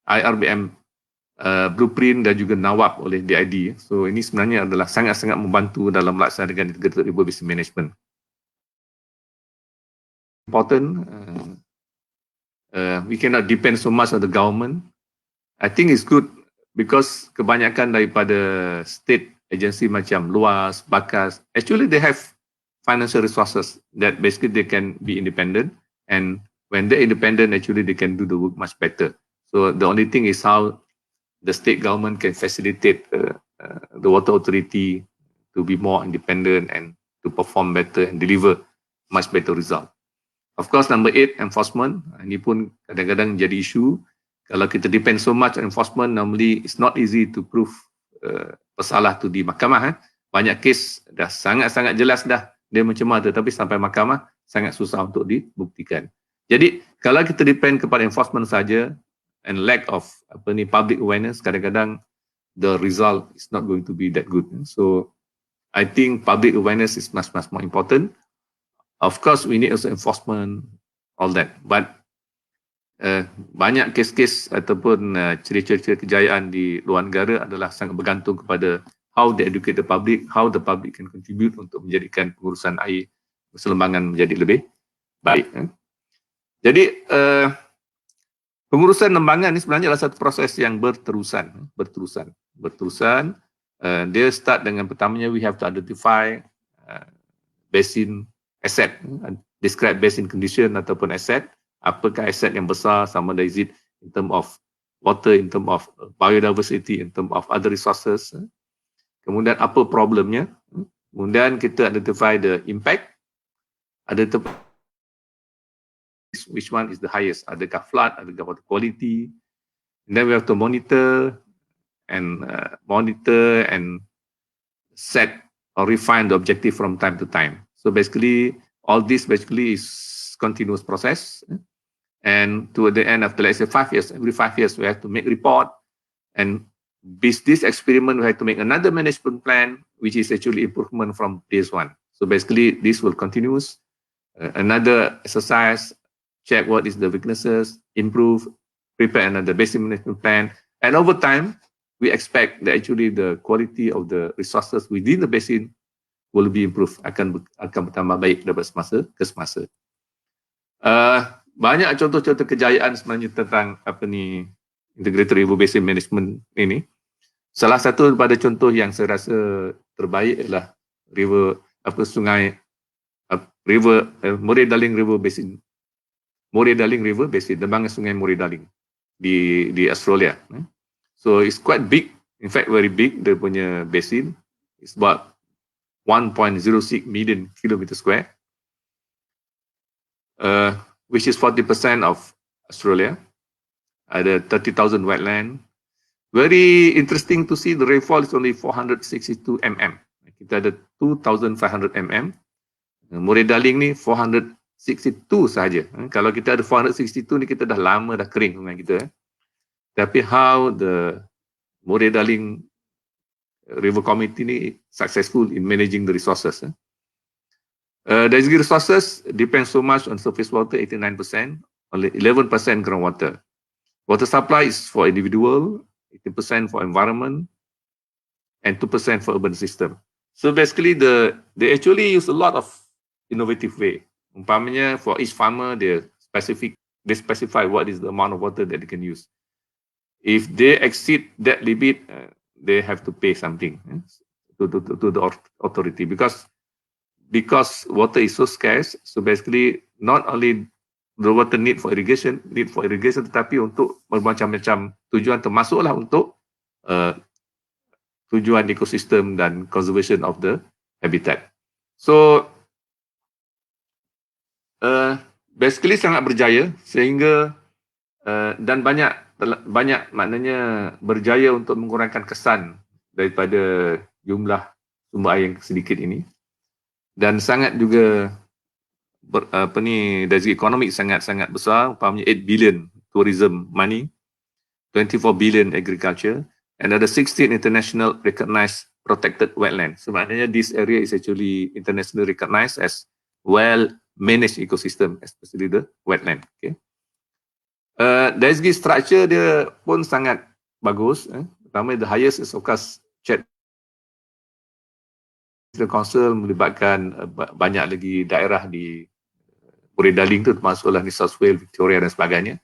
IRBM blueprint dan juga NAWAP oleh DID. So ini sebenarnya adalah sangat-sangat membantu dalam melaksanakan integrated river basin management. Important, we cannot depend so much on the government. I think it's good because kebanyakan daripada state agency macam LUAS, BAKAS, actually they have financial resources that basically they can be independent, and when they're independent, actually they can do the work much better. So the only thing is how the state government can facilitate the water authority to be more independent and to perform better and deliver much better result. Of course, number 8, enforcement. Ini pun kadang-kadang jadi isu. Kalau kita depend so much on enforcement, normally it's not easy to prove pesalah tu di mahkamah. Banyak kes dah sangat-sangat jelas dah dia mencemar, tetapi sampai mahkamah sangat susah untuk dibuktikan. Jadi kalau kita depend kepada enforcement saja and lack of public awareness, kadang-kadang the result is not going to be that good. So I think public awareness is much more important. Of course, we need also enforcement, all that. But banyak kes-kes ataupun cerita-cerita kejayaan di luar negara adalah sangat bergantung kepada how they educate the public, how the public can contribute untuk menjadikan pengurusan air Selembangan menjadi lebih baik. Jadi pengurusan lembangan ini sebenarnya adalah satu proses yang berterusan. Dia start dengan pertamanya we have to identify basin asset, describe basin condition ataupun asset. Apakah aset yang besar, sama ada is it in term of water, in term of biodiversity, in term of other resources. Kemudian apa problemnya. Kemudian kita identify the impact. Identify which one is the highest. Adakah flood, adakah water quality. And then we have to monitor and set or refine the objective from time to time. So basically, all this basically is continuous process. And to the end of, let's say 5 years, every 5 years we have to make report. And with this experiment, we have to make another management plan, which is actually improvement from this one. So basically, this will continue. Another exercise, check what is the weaknesses, improve, prepare another basin management plan. And over time, we expect that actually the quality of the resources within the basin will be improved, akan bertambah baik daripada semasa ke semasa. Banyak contoh-contoh kejayaan sebenarnya tentang integrated river basin management ini. Salah satu daripada contoh yang saya rasa terbaik adalah Murray Darling River Basin. Lembangan Sungai Murray Darling di Australia. So it's quite big, in fact very big, dia punya basin. It's about 1.06 million kilometer square. Which is 40% of Australia. Ada 30,000 wetland. Very interesting to see the rainfall is only 462 mm. Kita ada 2,500 mm. Murray Darling ni 462 sahaja. Kalau kita ada 462 ni, kita dah lama dah kering sungai kita. Tapi how the Murray Darling River Committee ni successful in managing the resources. The resources depend so much on surface water, 89%, only 11% groundwater. Water supply is for individual, 80% for environment, and 2% for urban system. So basically, they actually use a lot of innovative way. Umpamanya for each farmer they specify what is the amount of water that they can use. If they exceed that limit, they have to pay something to the authority because water is so scarce. So basically, not only the water need for irrigation, tetapi untuk bermacam-macam tujuan, termasuklah untuk tujuan ekosistem dan conservation of the habitat. So basically sangat berjaya sehingga dan banyak maknanya berjaya untuk mengurangkan kesan daripada jumlah sumber air yang sedikit ini, dan sangat juga dari segi ekonomi sangat besar. Umpamanya 8 billion tourism money, 24 billion agriculture, and ada 16 international recognized protected wetland. So maknanya this area is actually internationally recognized as well managed ecosystem, especially the wetland. Okay. Dari segi structure dia pun sangat bagus. Pertama, the highest Sokas Chat Council melibatkan banyak lagi daerah di Murray-Darling tu, termasuklah New South Wales, Victoria dan sebagainya.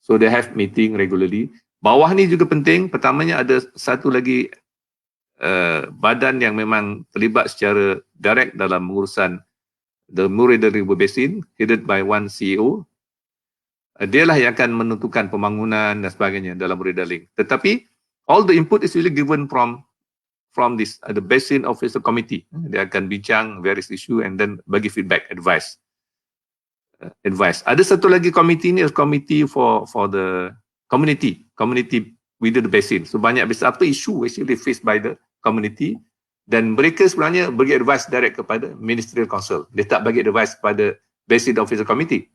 So they have meeting regularly. Bawah ni juga penting. Pertamanya ada satu lagi badan yang memang terlibat secara direct dalam mengurusan the Murray-Darling River Basin, headed by one CEO. Dialah yang akan menentukan pembangunan dan sebagainya dalam Murray-Darling. Tetapi all the input is really given from this the Basin Officer Committee. Dia akan bincang various issue and then bagi feedback, advice. Ada satu lagi komiti ni, committee for the community within the basin. So banyak besar apa issue actually faced by the community, dan mereka sebenarnya bagi advice direct kepada Ministerial Council. Dia tak bagi advice kepada Basin Officer Committee.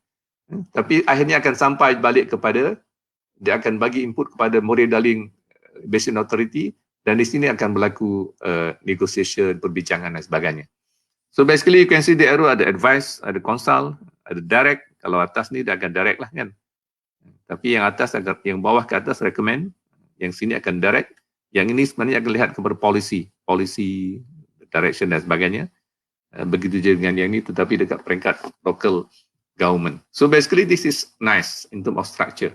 Tapi akhirnya akan sampai balik kepada, dia akan bagi input kepada Murray-Darling Basin Authority, dan di sini akan berlaku negotiation, perbincangan dan sebagainya. So basically you can see the arrow, ada advice, ada consult, ada direct. Kalau atas ni dia akan direct lah kan. Tapi yang atas, yang bawah ke atas recommend, yang sini akan direct. Yang ini sebenarnya akan lihat kepada policy, direction dan sebagainya. Begitu je dengan yang ini, tetapi dekat peringkat local government. So basically this is nice in terms of structure.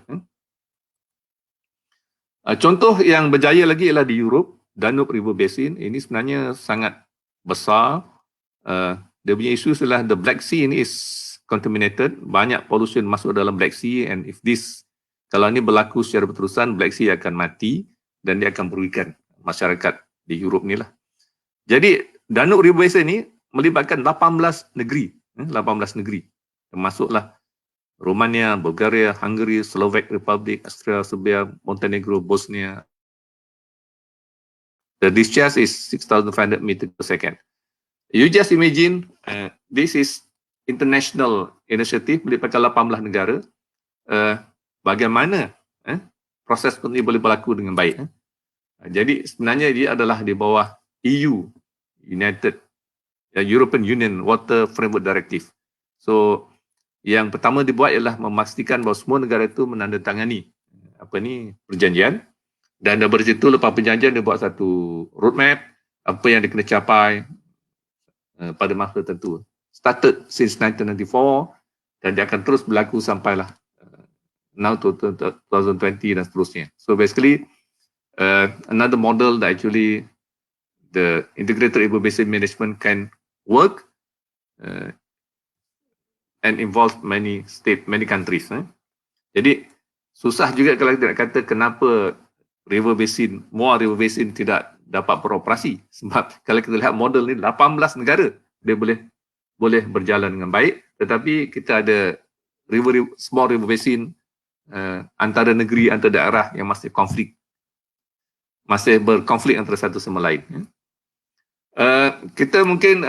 Contoh yang berjaya lagi ialah di Europe, Danube River Basin. Ini sebenarnya sangat besar. Dia punya isu adalah the Black Sea ini is contaminated. Banyak pollution masuk dalam Black Sea, and if this, kalau ini berlaku secara berterusan, Black Sea akan mati dan dia akan merugikan masyarakat di Europe ni lah. Jadi Danube River Basin ini melibatkan 18 negeri. Termasuklah Romania, Bulgaria, Hungary, Slovak Republic, Austria, Serbia, Montenegro, Bosnia. The discharge is 6,500 meters per second. You just imagine, this is international initiative melibatkan 18 negara. Bagaimana proses ini boleh berlaku dengan baik. Jadi sebenarnya dia adalah di bawah EU, European Union Water Framework Directive. So yang pertama dibuat ialah memastikan bahawa semua negara itu menandatangani perjanjian, dan dari situ lepas perjanjian dia buat satu roadmap apa yang dia kena capai pada masa tertentu. Started since 1994 dan dia akan terus berlaku sampailah now to 2020 dan seterusnya. So basically another model that actually the integrated river basin management can work and involve many countries. Jadi susah juga kalau kita nak kata kenapa river basin tidak dapat beroperasi. Sebab kalau kita lihat model ni 18 negara dia boleh berjalan dengan baik, tetapi kita ada small river basin antara negeri, antara daerah yang masih berkonflik antara satu sama lain. Kita mungkin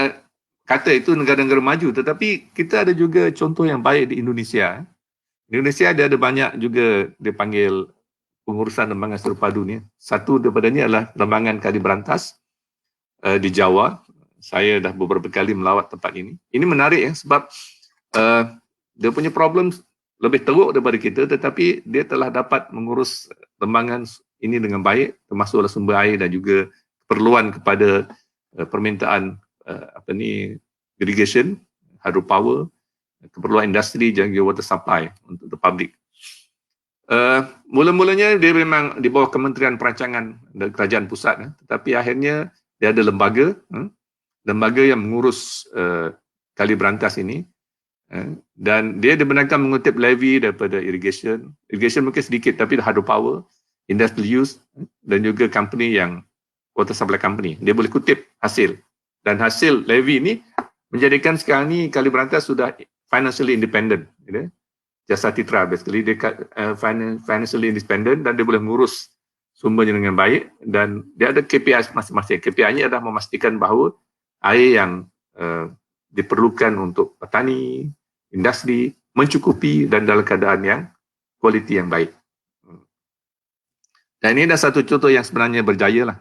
kata itu negara-negara maju, tetapi kita ada juga contoh yang baik di Indonesia. Di Indonesia dia ada banyak juga dipanggil pengurusan lembangan serupadu ni. Satu daripadanya adalah lembangan Kali Berantas di Jawa. Saya dah beberapa kali melawat tempat ini. Ini menarik sebab dia punya problem lebih teruk daripada kita, tetapi dia telah dapat mengurus lembangan ini dengan baik, termasuklah sumber air dan juga keperluan kepada permintaan irrigation, hydropower, keperluan industri dan juga water supply untuk the public. Mula-mulanya dia memang di bawah Kementerian Perancangan dan Kerajaan Pusat, tetapi akhirnya dia ada lembaga yang mengurus kali berantas ini, dan dia dibenarkan mengutip levy daripada irrigation mungkin sedikit, tapi hydropower, industrial use, dan juga company yang water supply company. Dia boleh kutip hasil, dan hasil levy ini menjadikan sekarang ni kali berantas sudah financially independent. Jasa Citra basically dia financially independent, dan dia boleh mengurus sumbernya dengan baik, dan dia ada KPI masing-masing. KPI-nya adalah memastikan bahawa air yang diperlukan untuk petani, industri mencukupi dan dalam keadaan yang kualiti yang baik. Dan ini adalah satu contoh yang sebenarnya berjaya lah.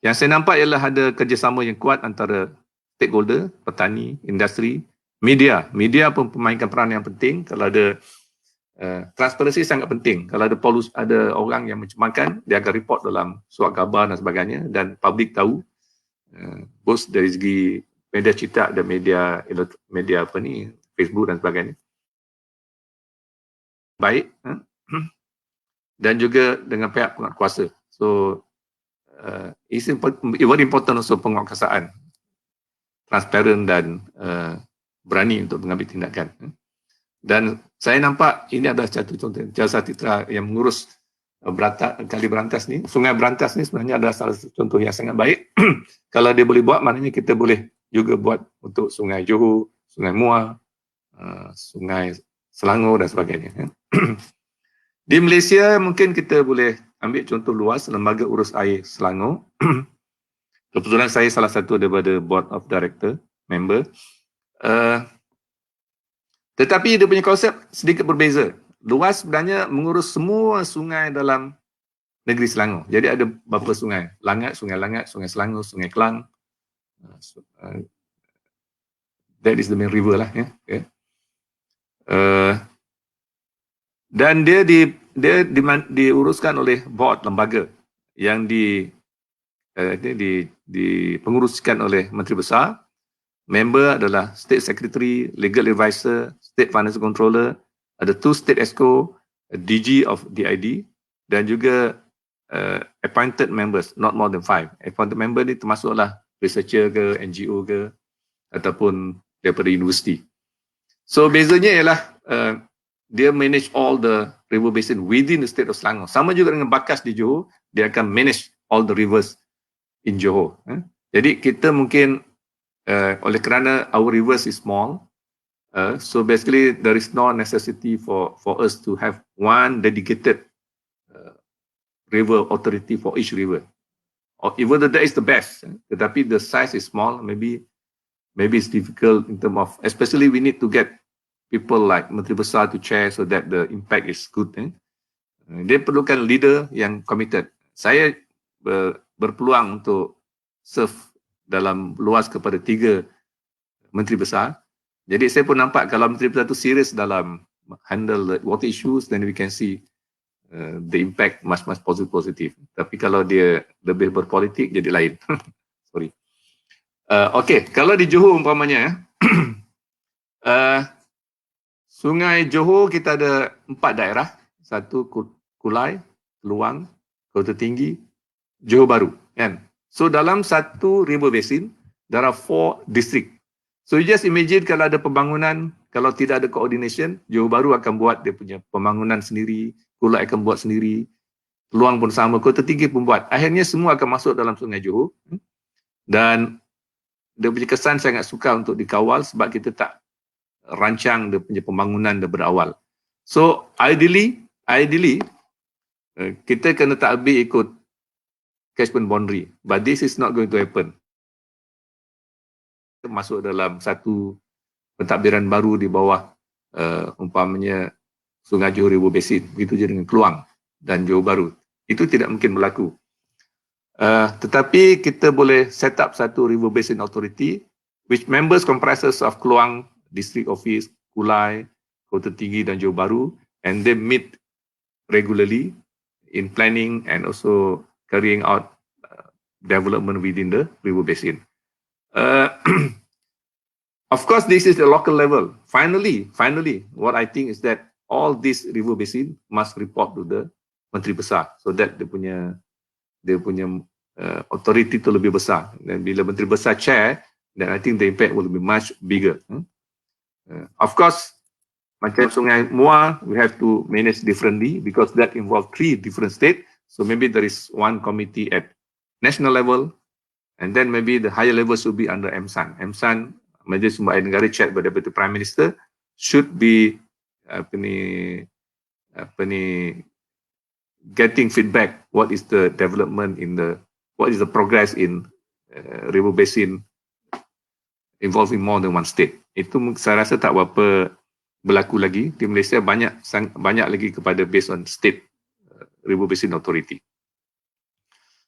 Yang saya nampak ialah ada kerjasama yang kuat antara stakeholder, petani, industri, media. Media pun memainkan peran yang penting. Kalau ada transparansi sangat penting. Kalau ada orang yang mencemarkan, dia akan report dalam surat khabar dan sebagainya, dan publik tahu, both dari segi media cetak dan media apa ni, Facebook dan sebagainya. Baik, dan juga dengan pihak penguatkuasa. So, it's very important also penguatkuasaan, transparent dan berani untuk mengambil tindakan. Dan saya nampak ini adalah satu contoh Jasa Citra yang mengurus kali berantas ni. Sungai Berantas ni sebenarnya adalah salah satu contoh yang sangat baik. Kalau dia boleh buat, maknanya kita boleh juga buat untuk Sungai Johor, Sungai Muar, Sungai Selangor dan sebagainya. Di Malaysia mungkin kita boleh ambil contoh luas Lembaga Urus Air Selangor. Kebetulan saya salah satu daripada Board of Director, member. Tetapi dia punya konsep sedikit berbeza. Luas sebenarnya mengurus semua sungai dalam negeri Selangor. Jadi ada beberapa sungai. Sungai Langat, Sungai Selangor, Sungai Kelang. That is the main river lah. Okay. Dan dia diuruskan oleh board lembaga yang dipenguruskan oleh Menteri Besar. Member adalah State Secretary, Legal Advisor, State Finance Controller, ada 2 State Exco, DG of DID, dan juga appointed members, not more than 5. Appointed member ni termasuklah researcher ke, NGO ke, ataupun daripada universiti. So bezanya ialah dia manage all the river basin within the state of Selangor. Sama juga dengan Bakas di Johor, dia akan manage all the rivers in Johor. Jadi kita mungkin oleh kerana our rivers is small, so basically there is no necessity for us to have one dedicated river authority for each river. Or even though that is the best, tetapi the size is small, maybe it's difficult in terms of, especially we need to get people like Menteri Besar to chair so that the impact is good. Dia perlukan leader yang committed. Saya berpeluang untuk serve dalam luas kepada 3 Menteri Besar. Jadi saya pun nampak kalau Menteri Besar itu serius dalam handle the water issues, then we can see the impact much positive. Tapi kalau dia lebih berpolitik, jadi lain. Sorry. Okay, kalau di Johor umpamanya, Sungai Johor kita ada 4 daerah. Satu Kulai, Keluang, Kota Tinggi, Johor Bahru. Kan? So dalam satu river basin, there are 4 district. So you just imagine kalau ada pembangunan, kalau tidak ada coordination, Johor Bahru akan buat dia punya pembangunan sendiri, Kulai akan buat sendiri, Keluang pun sama, Kota Tinggi pun buat. Akhirnya semua akan masuk dalam Sungai Johor. Dan dia punya kesan sangat sukar untuk dikawal sebab kita tak rancang dia punya pembangunan daripada awal. So ideally kita kena takbir ikut catchment boundary, but this is not going to happen. Masuk dalam satu pentadbiran baru di bawah umpamanya Sungai Johor River Basin, begitu je dengan Keluang dan Johor Bahru. Itu tidak mungkin berlaku. Tetapi kita boleh set up satu River Basin Authority which members comprises of Keluang District Office, Kulai, Kota Tinggi dan Johor Bahru, and they meet regularly in planning and also carrying out development within the river basin. Of course, this is the local level. Finally, what I think is that all this river basin must report to the Menteri Besar, so that dia punya authority tu lebih besar. Dan bila Menteri Besar chair, then I think the impact will be much bigger. Of course, macam Sungai Muar, we have to manage differently because that involves 3 different states. So maybe there is one committee at national level, and then maybe the higher level should be under MSAN. MSAN, Majlis Sumber Air Negara, chaired by Deputy Prime Minister, should be getting feedback. What is the development what is the progress in river basin involving more than one state. Itu saya rasa tak berapa berlaku lagi. Di Malaysia banyak lagi kepada based on state river basin authority.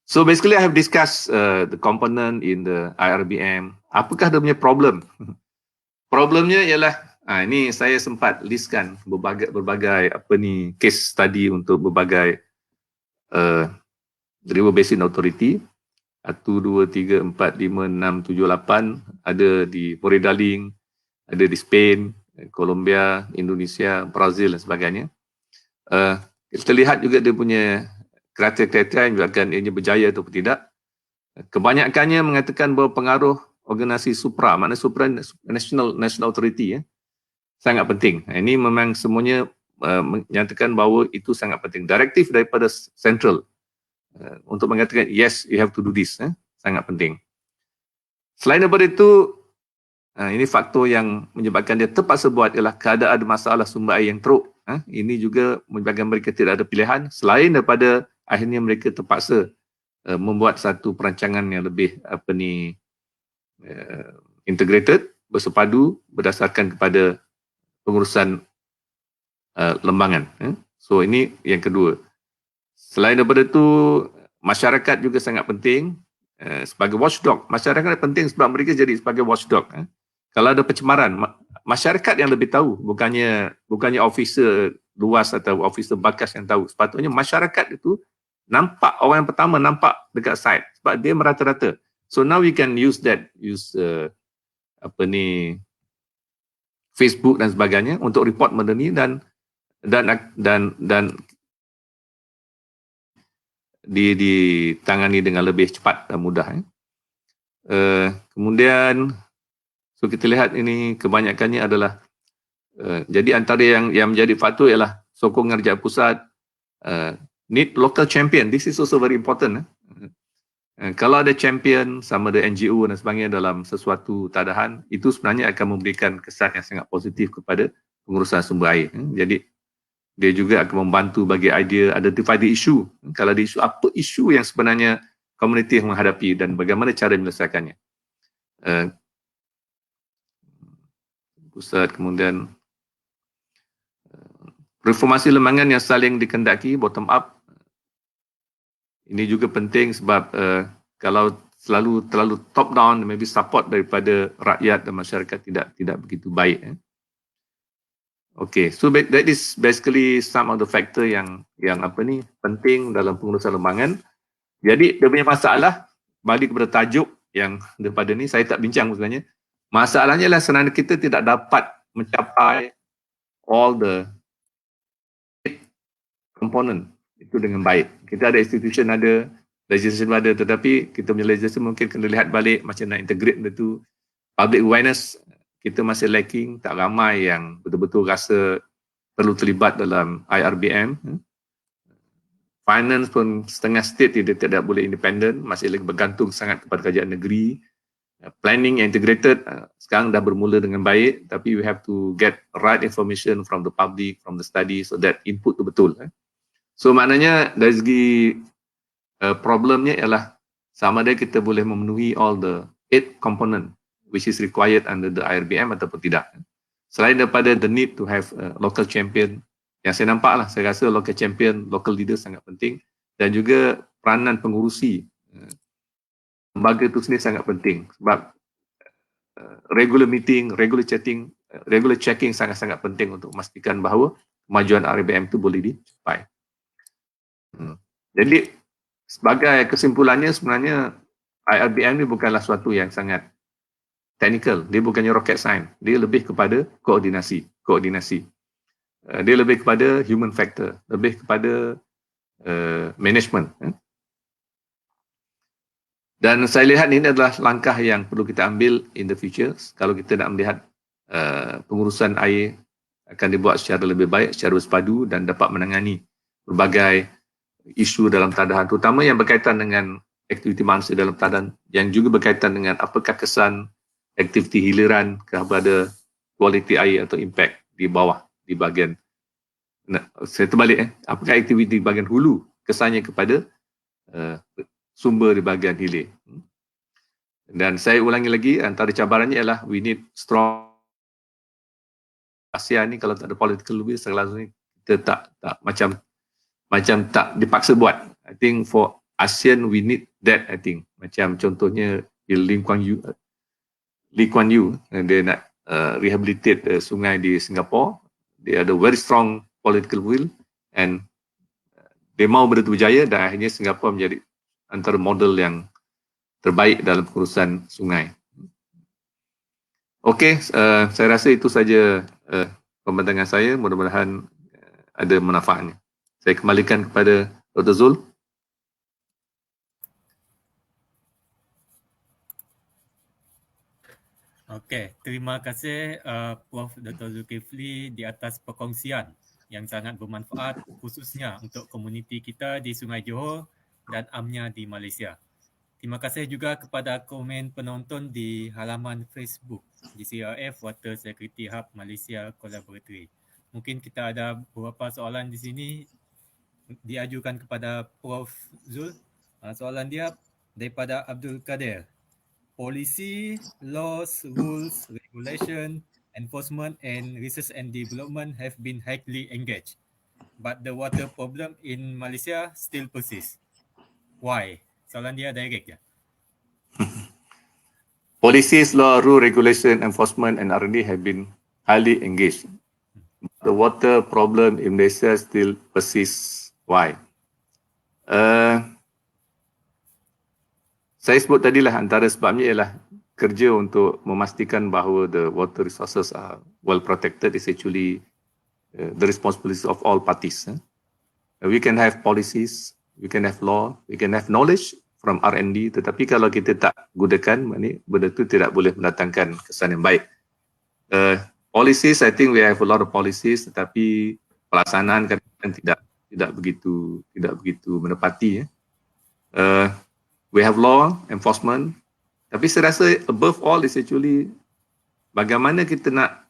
So basically I have discussed the component in the IRBM. Apakah dia punya problem? Problemnya ialah ini saya sempat listkan berbagai case study untuk berbagai river basin authority. 1, 2, 3, 4, 5, 6, 7, 8 ada di Moridaling, ada di Spain, Colombia, Indonesia, Brazil dan sebagainya. Kita lihat juga dia punya kriteria yang akan ianya berjaya atau tidak. Kebanyakannya mengatakan bahawa pengaruh organisasi supra, maknanya supra national authority sangat penting. Ini memang semuanya menyatakan bahawa itu sangat penting. Direktif daripada central untuk mengatakan yes, you have to do this, sangat penting. Selain daripada itu, ini faktor yang menyebabkan dia terpaksa buat ialah keadaan masalah sumber air yang teruk. Ini juga menyebabkan mereka tidak ada pilihan selain daripada akhirnya mereka terpaksa membuat satu perancangan yang lebih integrated, bersepadu berdasarkan kepada pengurusan lembangan. So ini yang kedua. Selain daripada itu, masyarakat juga sangat penting sebagai watchdog. Masyarakat penting sebab mereka jadi sebagai watchdog. Kalau ada pencemaran, masyarakat yang lebih tahu, bukannya officer luas atau officer bakas yang tahu. Sepatutnya masyarakat itu nampak, orang yang pertama nampak dekat site sebab dia merata-rata. So now we can use Facebook dan sebagainya untuk report benda ni dan ditangani dengan lebih cepat dan mudah. Kemudian so kita lihat ini kebanyakannya adalah jadi antara yang menjadi faktor ialah sokongan kerajaan pusat, need local champion. This is also very important. Kalau ada champion sama ada NGO dan sebagainya dalam sesuatu tadahan, itu sebenarnya akan memberikan kesan yang sangat positif kepada pengurusan sumber air. Jadi dia juga akan membantu bagi idea, identify the issue. Kalau ada isu, apa isu yang sebenarnya komuniti menghadapi dan bagaimana cara menyelesaikannya. Pusat, kemudian reformasi lembangan yang saling dikendaki, bottom up. Ini juga penting sebab kalau terlalu top down, maybe support daripada rakyat dan masyarakat tidak begitu baik. Okay, so that is basically some of the factor yang penting dalam pengurusan lembangan. Jadi dia punya masalah, balik kepada tajuk yang daripada ni saya tak bincang sebenarnya. Masalahnya lah sebenarnya kita tidak dapat mencapai all the component itu dengan baik. Kita ada institution ada, legislation ada, tetapi kita punya legislation mungkin kena lihat balik macam nak integrate benda tu. Public awareness kita masih lacking, tak ramai yang betul-betul rasa perlu terlibat dalam IRBM. Finance pun setengah state tidak boleh independent, masih lagi bergantung sangat kepada kerajaan negeri. Planning integrated sekarang dah bermula dengan baik, tapi we have to get right information from the public, from the study, so that input tu betul. So maknanya dari segi problemnya ialah sama ada kita boleh memenuhi all the 8 component which is required under the IRBM ataupun tidak. Selain daripada the need to have a local champion, yang saya nampak lah, saya rasa local champion, local leader sangat penting, dan juga peranan pengurusi lembaga itu sendiri sangat penting sebab regular meeting, regular checking sangat-sangat penting untuk memastikan bahawa kemajuan IRBM itu boleh dicapai. Jadi sebagai kesimpulannya sebenarnya IRBM ini bukanlah suatu yang sangat technical, dia bukannya rocket science, dia lebih kepada koordinasi. Dia lebih kepada human factor, lebih kepada management. Dan saya lihat ini adalah langkah yang perlu kita ambil in the future kalau kita nak melihat pengurusan air akan dibuat secara lebih baik, secara bersepadu dan dapat menangani berbagai isu dalam tadahan, terutama yang berkaitan dengan aktiviti manusia dalam tadahan, yang juga berkaitan dengan apakah kesan aktiviti hiliran kepada kualiti air atau impact di bawah, di bahagian, saya terbalik, apakah aktiviti di bahagian hulu kesannya kepada sumber di bahagian hilir. Dan saya ulangi lagi, antara cabarannya ialah we need strong ASEAN ni. Kalau tak ada political will, selalunya kita tak macam tak dipaksa buat. I think for ASEAN we need that, I think. Macam contohnya Lee Kuan Yew, dia nak rehabilitate sungai di Singapura. Dia ada very strong political will and dia mahu benda tu berjaya dan akhirnya Singapura menjadi antara model yang terbaik dalam pengurusan sungai. Okey, saya rasa itu saja pembentangan saya. Mudah-mudahan ada manfaatnya. Saya kembalikan kepada Dr. Zul. Okey, terima kasih Prof. Dr. Zulkifli di atas perkongsian yang sangat bermanfaat khususnya untuk komuniti kita di Sungai Johor dan AMNIA di Malaysia. Terima kasih juga kepada komen penonton di halaman Facebook GCRF Water Security Hub Malaysia Collaboratory. Mungkin kita ada beberapa soalan di sini diajukan kepada Prof. Zul. Soalan dia daripada Abdul Kadir. Policy, laws, rules, regulation, enforcement and research and development have been highly engaged. But the water problem in Malaysia still persists. Why? Soalan dia direct je. Policies, law, rule, regulation, enforcement and R&D have been highly engaged. The water problem in Malaysia still persists. Why? Saya sebut tadilah antara sebabnya ialah kerja untuk memastikan bahawa the water resources are well protected is actually the responsibility of all parties. We can have policies, we can have law, we can have knowledge from R&D, tetapi kalau kita tak gunakan, benda itu tidak boleh mendatangkan kesan yang baik. Policies, I think we have a lot of policies, tetapi pelaksanaan kadang-kadang tidak begitu menepati. We have law enforcement, tapi saya rasa above all is actually bagaimana kita nak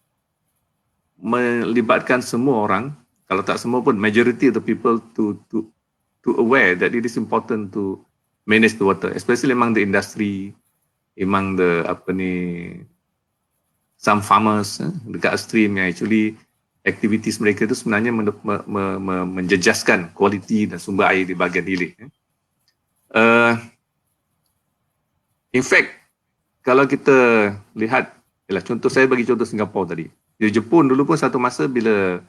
melibatkan semua orang, kalau tak semua pun majority of the people to aware that it is important to manage the water, especially among the industry, among the some farmers dekat upstream yang actually activities mereka itu sebenarnya menjejaskan kualiti dan sumber air di bahagian hilir. In fact, kalau kita lihat, contoh saya bagi contoh Singapura tadi. Di Jepun dulu pun satu masa bila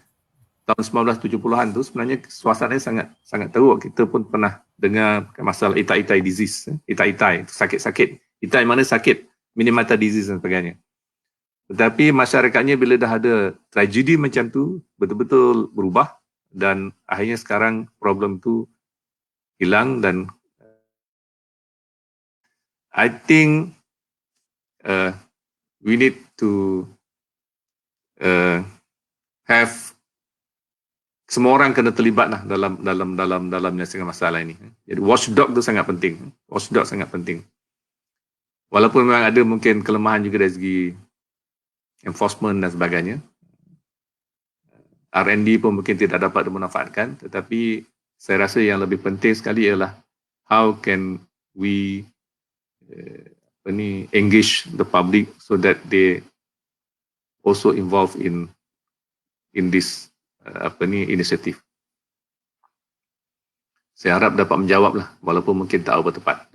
tahun 1970-an tu sebenarnya suasananya sangat teruk. Kita pun pernah dengar masalah itai-itai disease. Itai-itai, sakit-sakit. Itai mana sakit? Minimata disease dan sebagainya. Tetapi masyarakatnya bila dah ada tragedi macam tu, betul-betul berubah dan akhirnya sekarang problem tu hilang dan I think we need to have semua orang kena terlibat lah dalam menyelesaikan masalah ini. Jadi watchdog tu sangat penting. Watchdog sangat penting. Walaupun memang ada mungkin kelemahan juga dari segi enforcement dan sebagainya. R&D pun mungkin tidak dapat dimanfaatkan, tetapi saya rasa yang lebih penting sekali ialah how can we engage the public so that they also involved in this inisiatif. Saya harap dapat menjawab lah, walaupun mungkin tak tepat.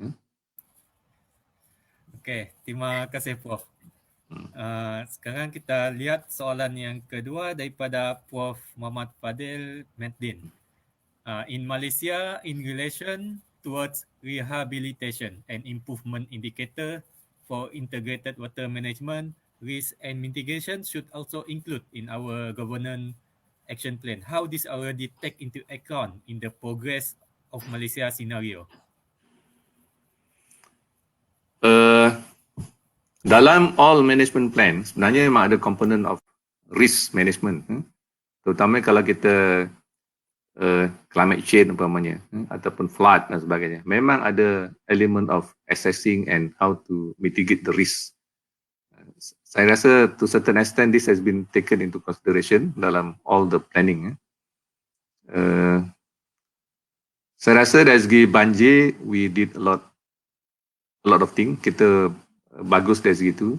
Okey, terima kasih Prof. Sekarang kita lihat soalan yang kedua daripada Prof. Muhammad Fadil Meddin. In Malaysia, in relation towards rehabilitation and improvement indicator for integrated water management, risk and mitigation should also include in our governance action plan. How this already take into account in the progress of Malaysia scenario? Dalam all management plan, sebenarnya memang ada component of risk management. Terutama kalau kita climate change umpamanya, ataupun flood dan sebagainya. Memang ada element of assessing and how to mitigate the risk. Saya rasa to certain extent this has been taken into consideration dalam all the planning. Saya rasa dari segi banjir, we did a lot of things. Kita bagus dari segi itu.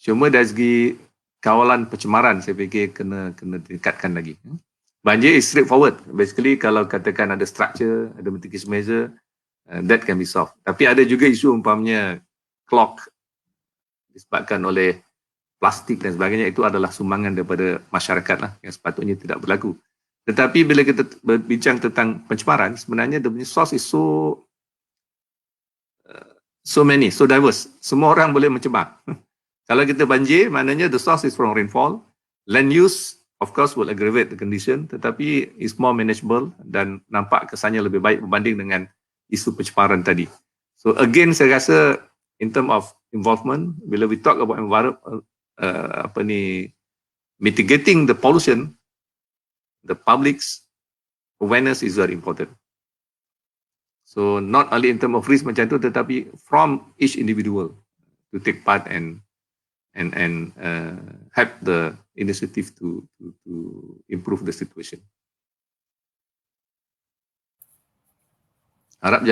Cuma dari segi kawalan pencemaran, saya fikir kena tingkatkan lagi. Banjir is straightforward. Basically, kalau katakan ada structure, ada mitigation measure, that can be solved. Tapi ada juga isu umpamanya clog disebabkan oleh plastik dan sebagainya, itu adalah sumbangan daripada masyarakat lah, yang sepatutnya tidak berlaku. Tetapi bila kita berbincang tentang pencemaran, sebenarnya the source is so many, so diverse. Semua orang boleh mencemar. Kalau kita banjir, maknanya the source is from rainfall. Land use, of course, will aggravate the condition, tetapi is more manageable dan nampak kesannya lebih baik berbanding dengan isu pencemaran tadi. So again, saya rasa in term of involvement, bila we talk about mitigating the pollution, the public's awareness is very important. So not only in term of risk macam tu, tetapi from each individual to take part and help the initiative to improve the situation. Harap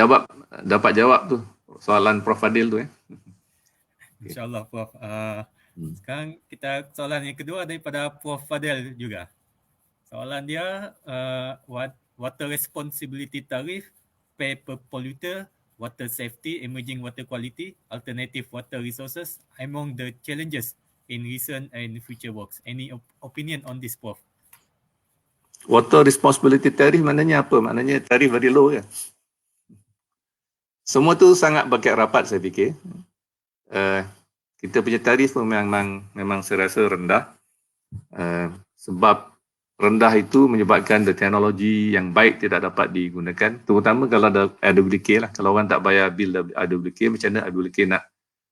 dapat jawab tu soalan Prof Fadil tu. InsyaAllah Prof. Sekarang kita soalan yang kedua daripada Prof Fadil juga. Soalan dia, water responsibility tariff, pay per polluter, water safety, emerging water quality, alternative water resources among the challenges in recent and future works. Any opinion on this, Prof? Water responsibility tariff maknanya apa? Maknanya tarif very low ke? Semua tu sangat berkait rapat saya fikir. Kita punya tarif memang saya rasa rendah. Sebab rendah itu menyebabkan the teknologi yang baik tidak dapat digunakan. Terutama kalau ada AWK lah. Kalau orang tak bayar bil AWK, macam mana AWK nak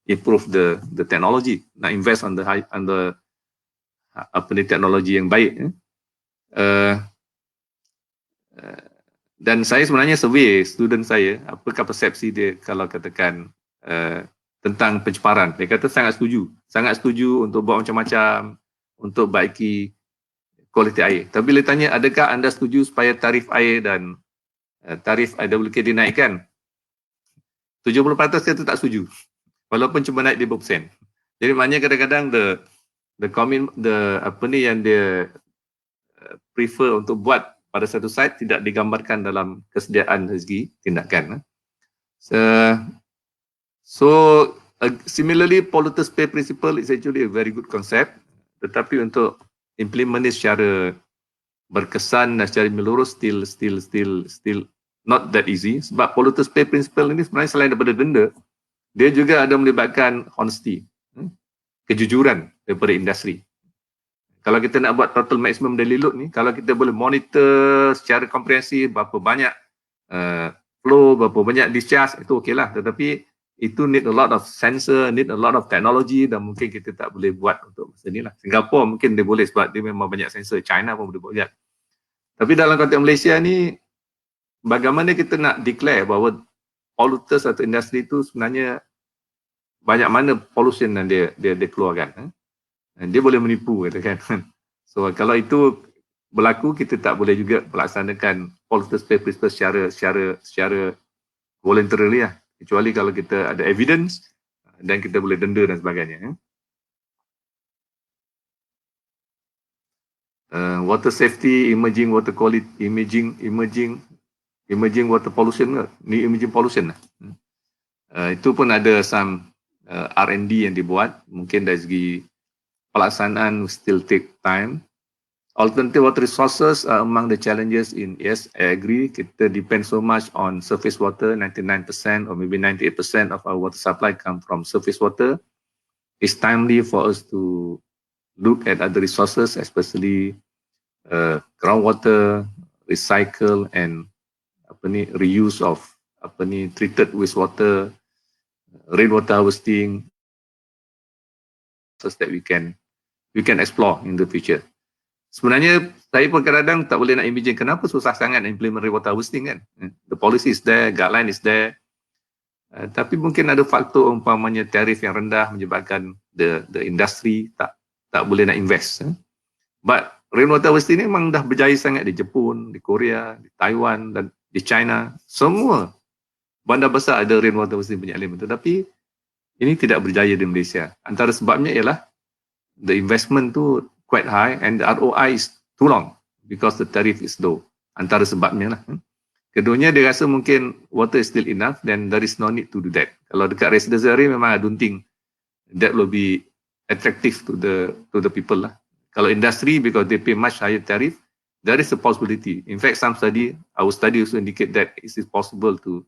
improve the technology, nak invest on the teknologi yang baik. Dan saya sebenarnya survey student saya, apakah persepsi dia kalau katakan tentang pencemaran. Dia kata sangat setuju untuk buat macam-macam, untuk baiki kualiti air. Tapi bila tanya, adakah anda setuju supaya tarif air dan tarif AWK dinaikkan? 70% kata tak setuju. Walaupun cuma naik 5%. Jadi maknanya kadang-kadang yang dia prefer untuk buat pada satu site tidak digambarkan dalam kesediaan segi tindakan. Similarly, polluters pay principle is actually a very good concept. Tetapi untuk implement ini secara berkesan dan secara menyeluruh still not that easy. Sebab polluters pay principle ini sebenarnya selain daripada denda, dia juga ada melibatkan honesty, kejujuran daripada industri. Kalau kita nak buat total maximum daily load ni, kalau kita boleh monitor secara komprehensif berapa banyak flow, berapa banyak discharge, itu okey lah. Tetapi itu need a lot of sensor, need a lot of technology dan mungkin kita tak boleh buat untuk masa ni lah. Singapura mungkin dia boleh sebab dia memang banyak sensor. China pun boleh buat. Tapi dalam konteks Malaysia ni, bagaimana kita nak declare bahawa polluters atau industri itu sebenarnya banyak mana pollution yang dia keluarkan. Dia boleh menipu katakan. So kalau itu berlaku, kita tak boleh juga melaksanakan polluters pay principle secara voluntarily lah. Kecuali kalau kita ada evidence dan kita boleh denda dan sebagainya. Water safety, emerging water quality, emerging water pollution ke? Ni emerging pollution lah. Itu pun ada some R&D yang dibuat. Mungkin dari segi pelaksanaan still take time. Alternative water resources are among the challenges in, yes, I agree, kita depend so much on surface water, 99% or maybe 98% of our water supply come from surface water. It's timely for us to look at other resources, especially groundwater, recycle and reuse of treated wastewater, rainwater harvesting, so that we can explore in the future. Sebenarnya saya pun kadang-kadang tak boleh nak imagine kenapa susah sangat implement rainwater harvesting kan. The policy is there, guideline is there. Tapi mungkin ada faktor umpamanya tarif yang rendah menyebabkan the industry tak boleh nak invest. But rainwater harvesting ni memang dah berjaya sangat di Jepun, di Korea, di Taiwan dan di China. Semua bandar besar ada rainwater harvesting punya elemen. Tetapi ini tidak berjaya di Malaysia. Antara sebabnya ialah the investment tu quite high and the ROI is too long because the tariff is low. Antara sebabnya lah. Keduanya dia rasa mungkin water is still enough, then there is no need to do that. Kalau dekat residence area memang I don't think that will be attractive to the people lah. Kalau industry, because they pay much higher tariff, there is a possibility. In fact, our study also indicate that it is possible to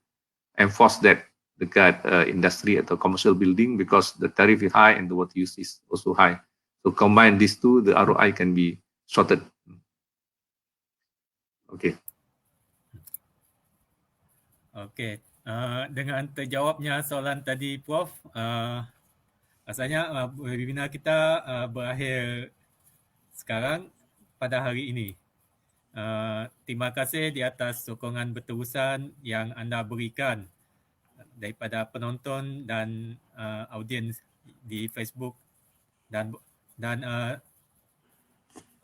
enforce that dekat industry atau commercial building because the tariff is high and the water use is also high. So combine these two, the ROI can be shorted. Okay. Okay. Dengan terjawabnya soalan tadi, Prof, rasanya webinar kita berakhir sekarang pada hari ini. Terima kasih di atas sokongan berterusan yang anda berikan daripada penonton dan audiens di Facebook dan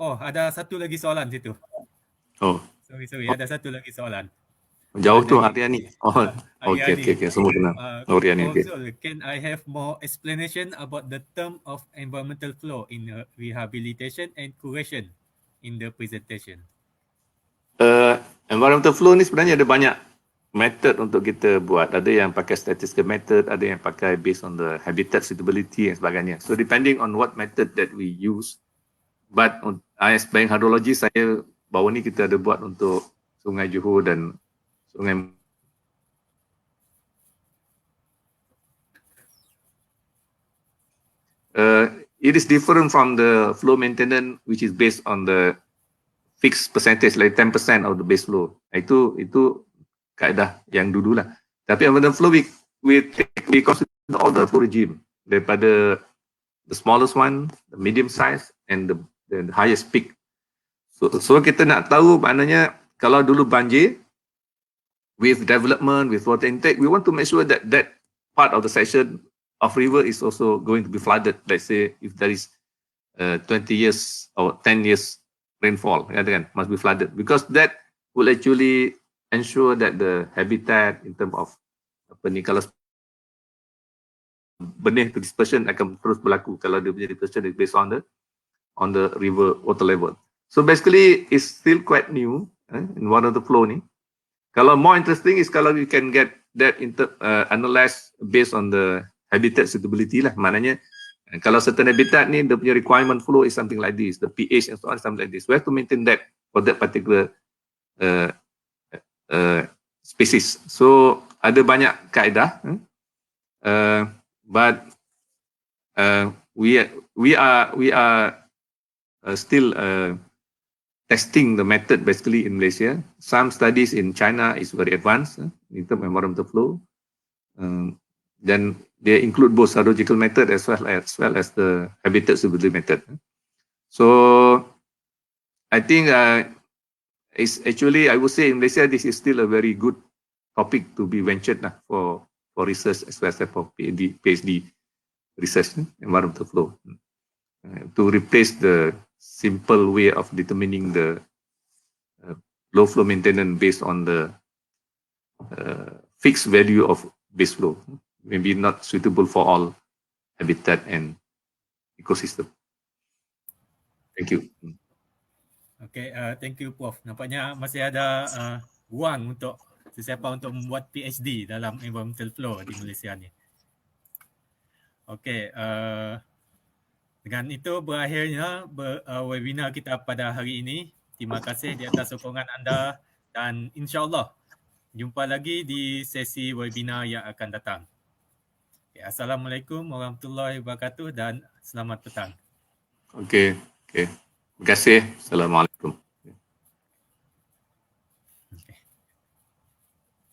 ada satu lagi soalan situ. Sorry, ada satu lagi soalan. Jauh tu Ariani. Okay, semua kenal. Ariani. Can I have more explanation about the term of environmental flow in rehabilitation and curation in the presentation? Environmental flow ni sebenarnya ada banyak method untuk kita buat. Ada yang pakai statistical method, ada yang pakai based on the habitat suitability dan sebagainya. So depending on what method that we use, but as bank hydrology, saya baru ni kita ada buat untuk Sungai Johor dan Sungai it is different from the flow maintenance which is based on the fixed percentage like 10% of the base flow. Itu kaedah yang dululah. Tapi environmental flow we consider all the flow regime daripada the smallest one, the medium size and the highest peak. So kita nak tahu maknanya kalau dulu banjir with development, with water intake, we want to make sure that part of the section of river is also going to be flooded. Let's say if there is 20 years or 10 years rainfall, must be flooded because that will actually ensure that the habitat in terms of kalau benih to dispersion akan terus berlaku kalau dia punya dispersion is based on the river water level. So basically it's still quite new in one of the flow ni. Kalau more interesting is kalau you can get that analyzed based on the habitat suitability lah. Maknanya kalau certain habitat ni the punya requirement flow is something like this, the pH and so on something like this. We have to maintain that for that particular species. So ada banyak kaedah, but we are still testing the method basically in Malaysia. Some studies in China is very advanced in terms of environmental flow. Then they include both hydrological method as well as the habitat suitability method. So I think it's actually, I would say in Malaysia this is still a very good topic to be ventured for research as well as for PhD research, environmental flow, to replace the simple way of determining the low flow maintenance based on the fixed value of base flow. Maybe not suitable for all habitat and ecosystem. Thank you. Okay, thank you Prof. Nampaknya masih ada ruang untuk sesiapa untuk membuat PhD dalam environmental flow di Malaysia ni. Okay, Dengan itu berakhirnya webinar kita pada hari ini. Terima kasih di atas sokongan anda dan insya-Allah jumpa lagi di sesi webinar yang akan datang. Okay, Assalamualaikum warahmatullahi wabarakatuh dan selamat petang. Okey. Terima kasih. Assalamualaikum. Okay.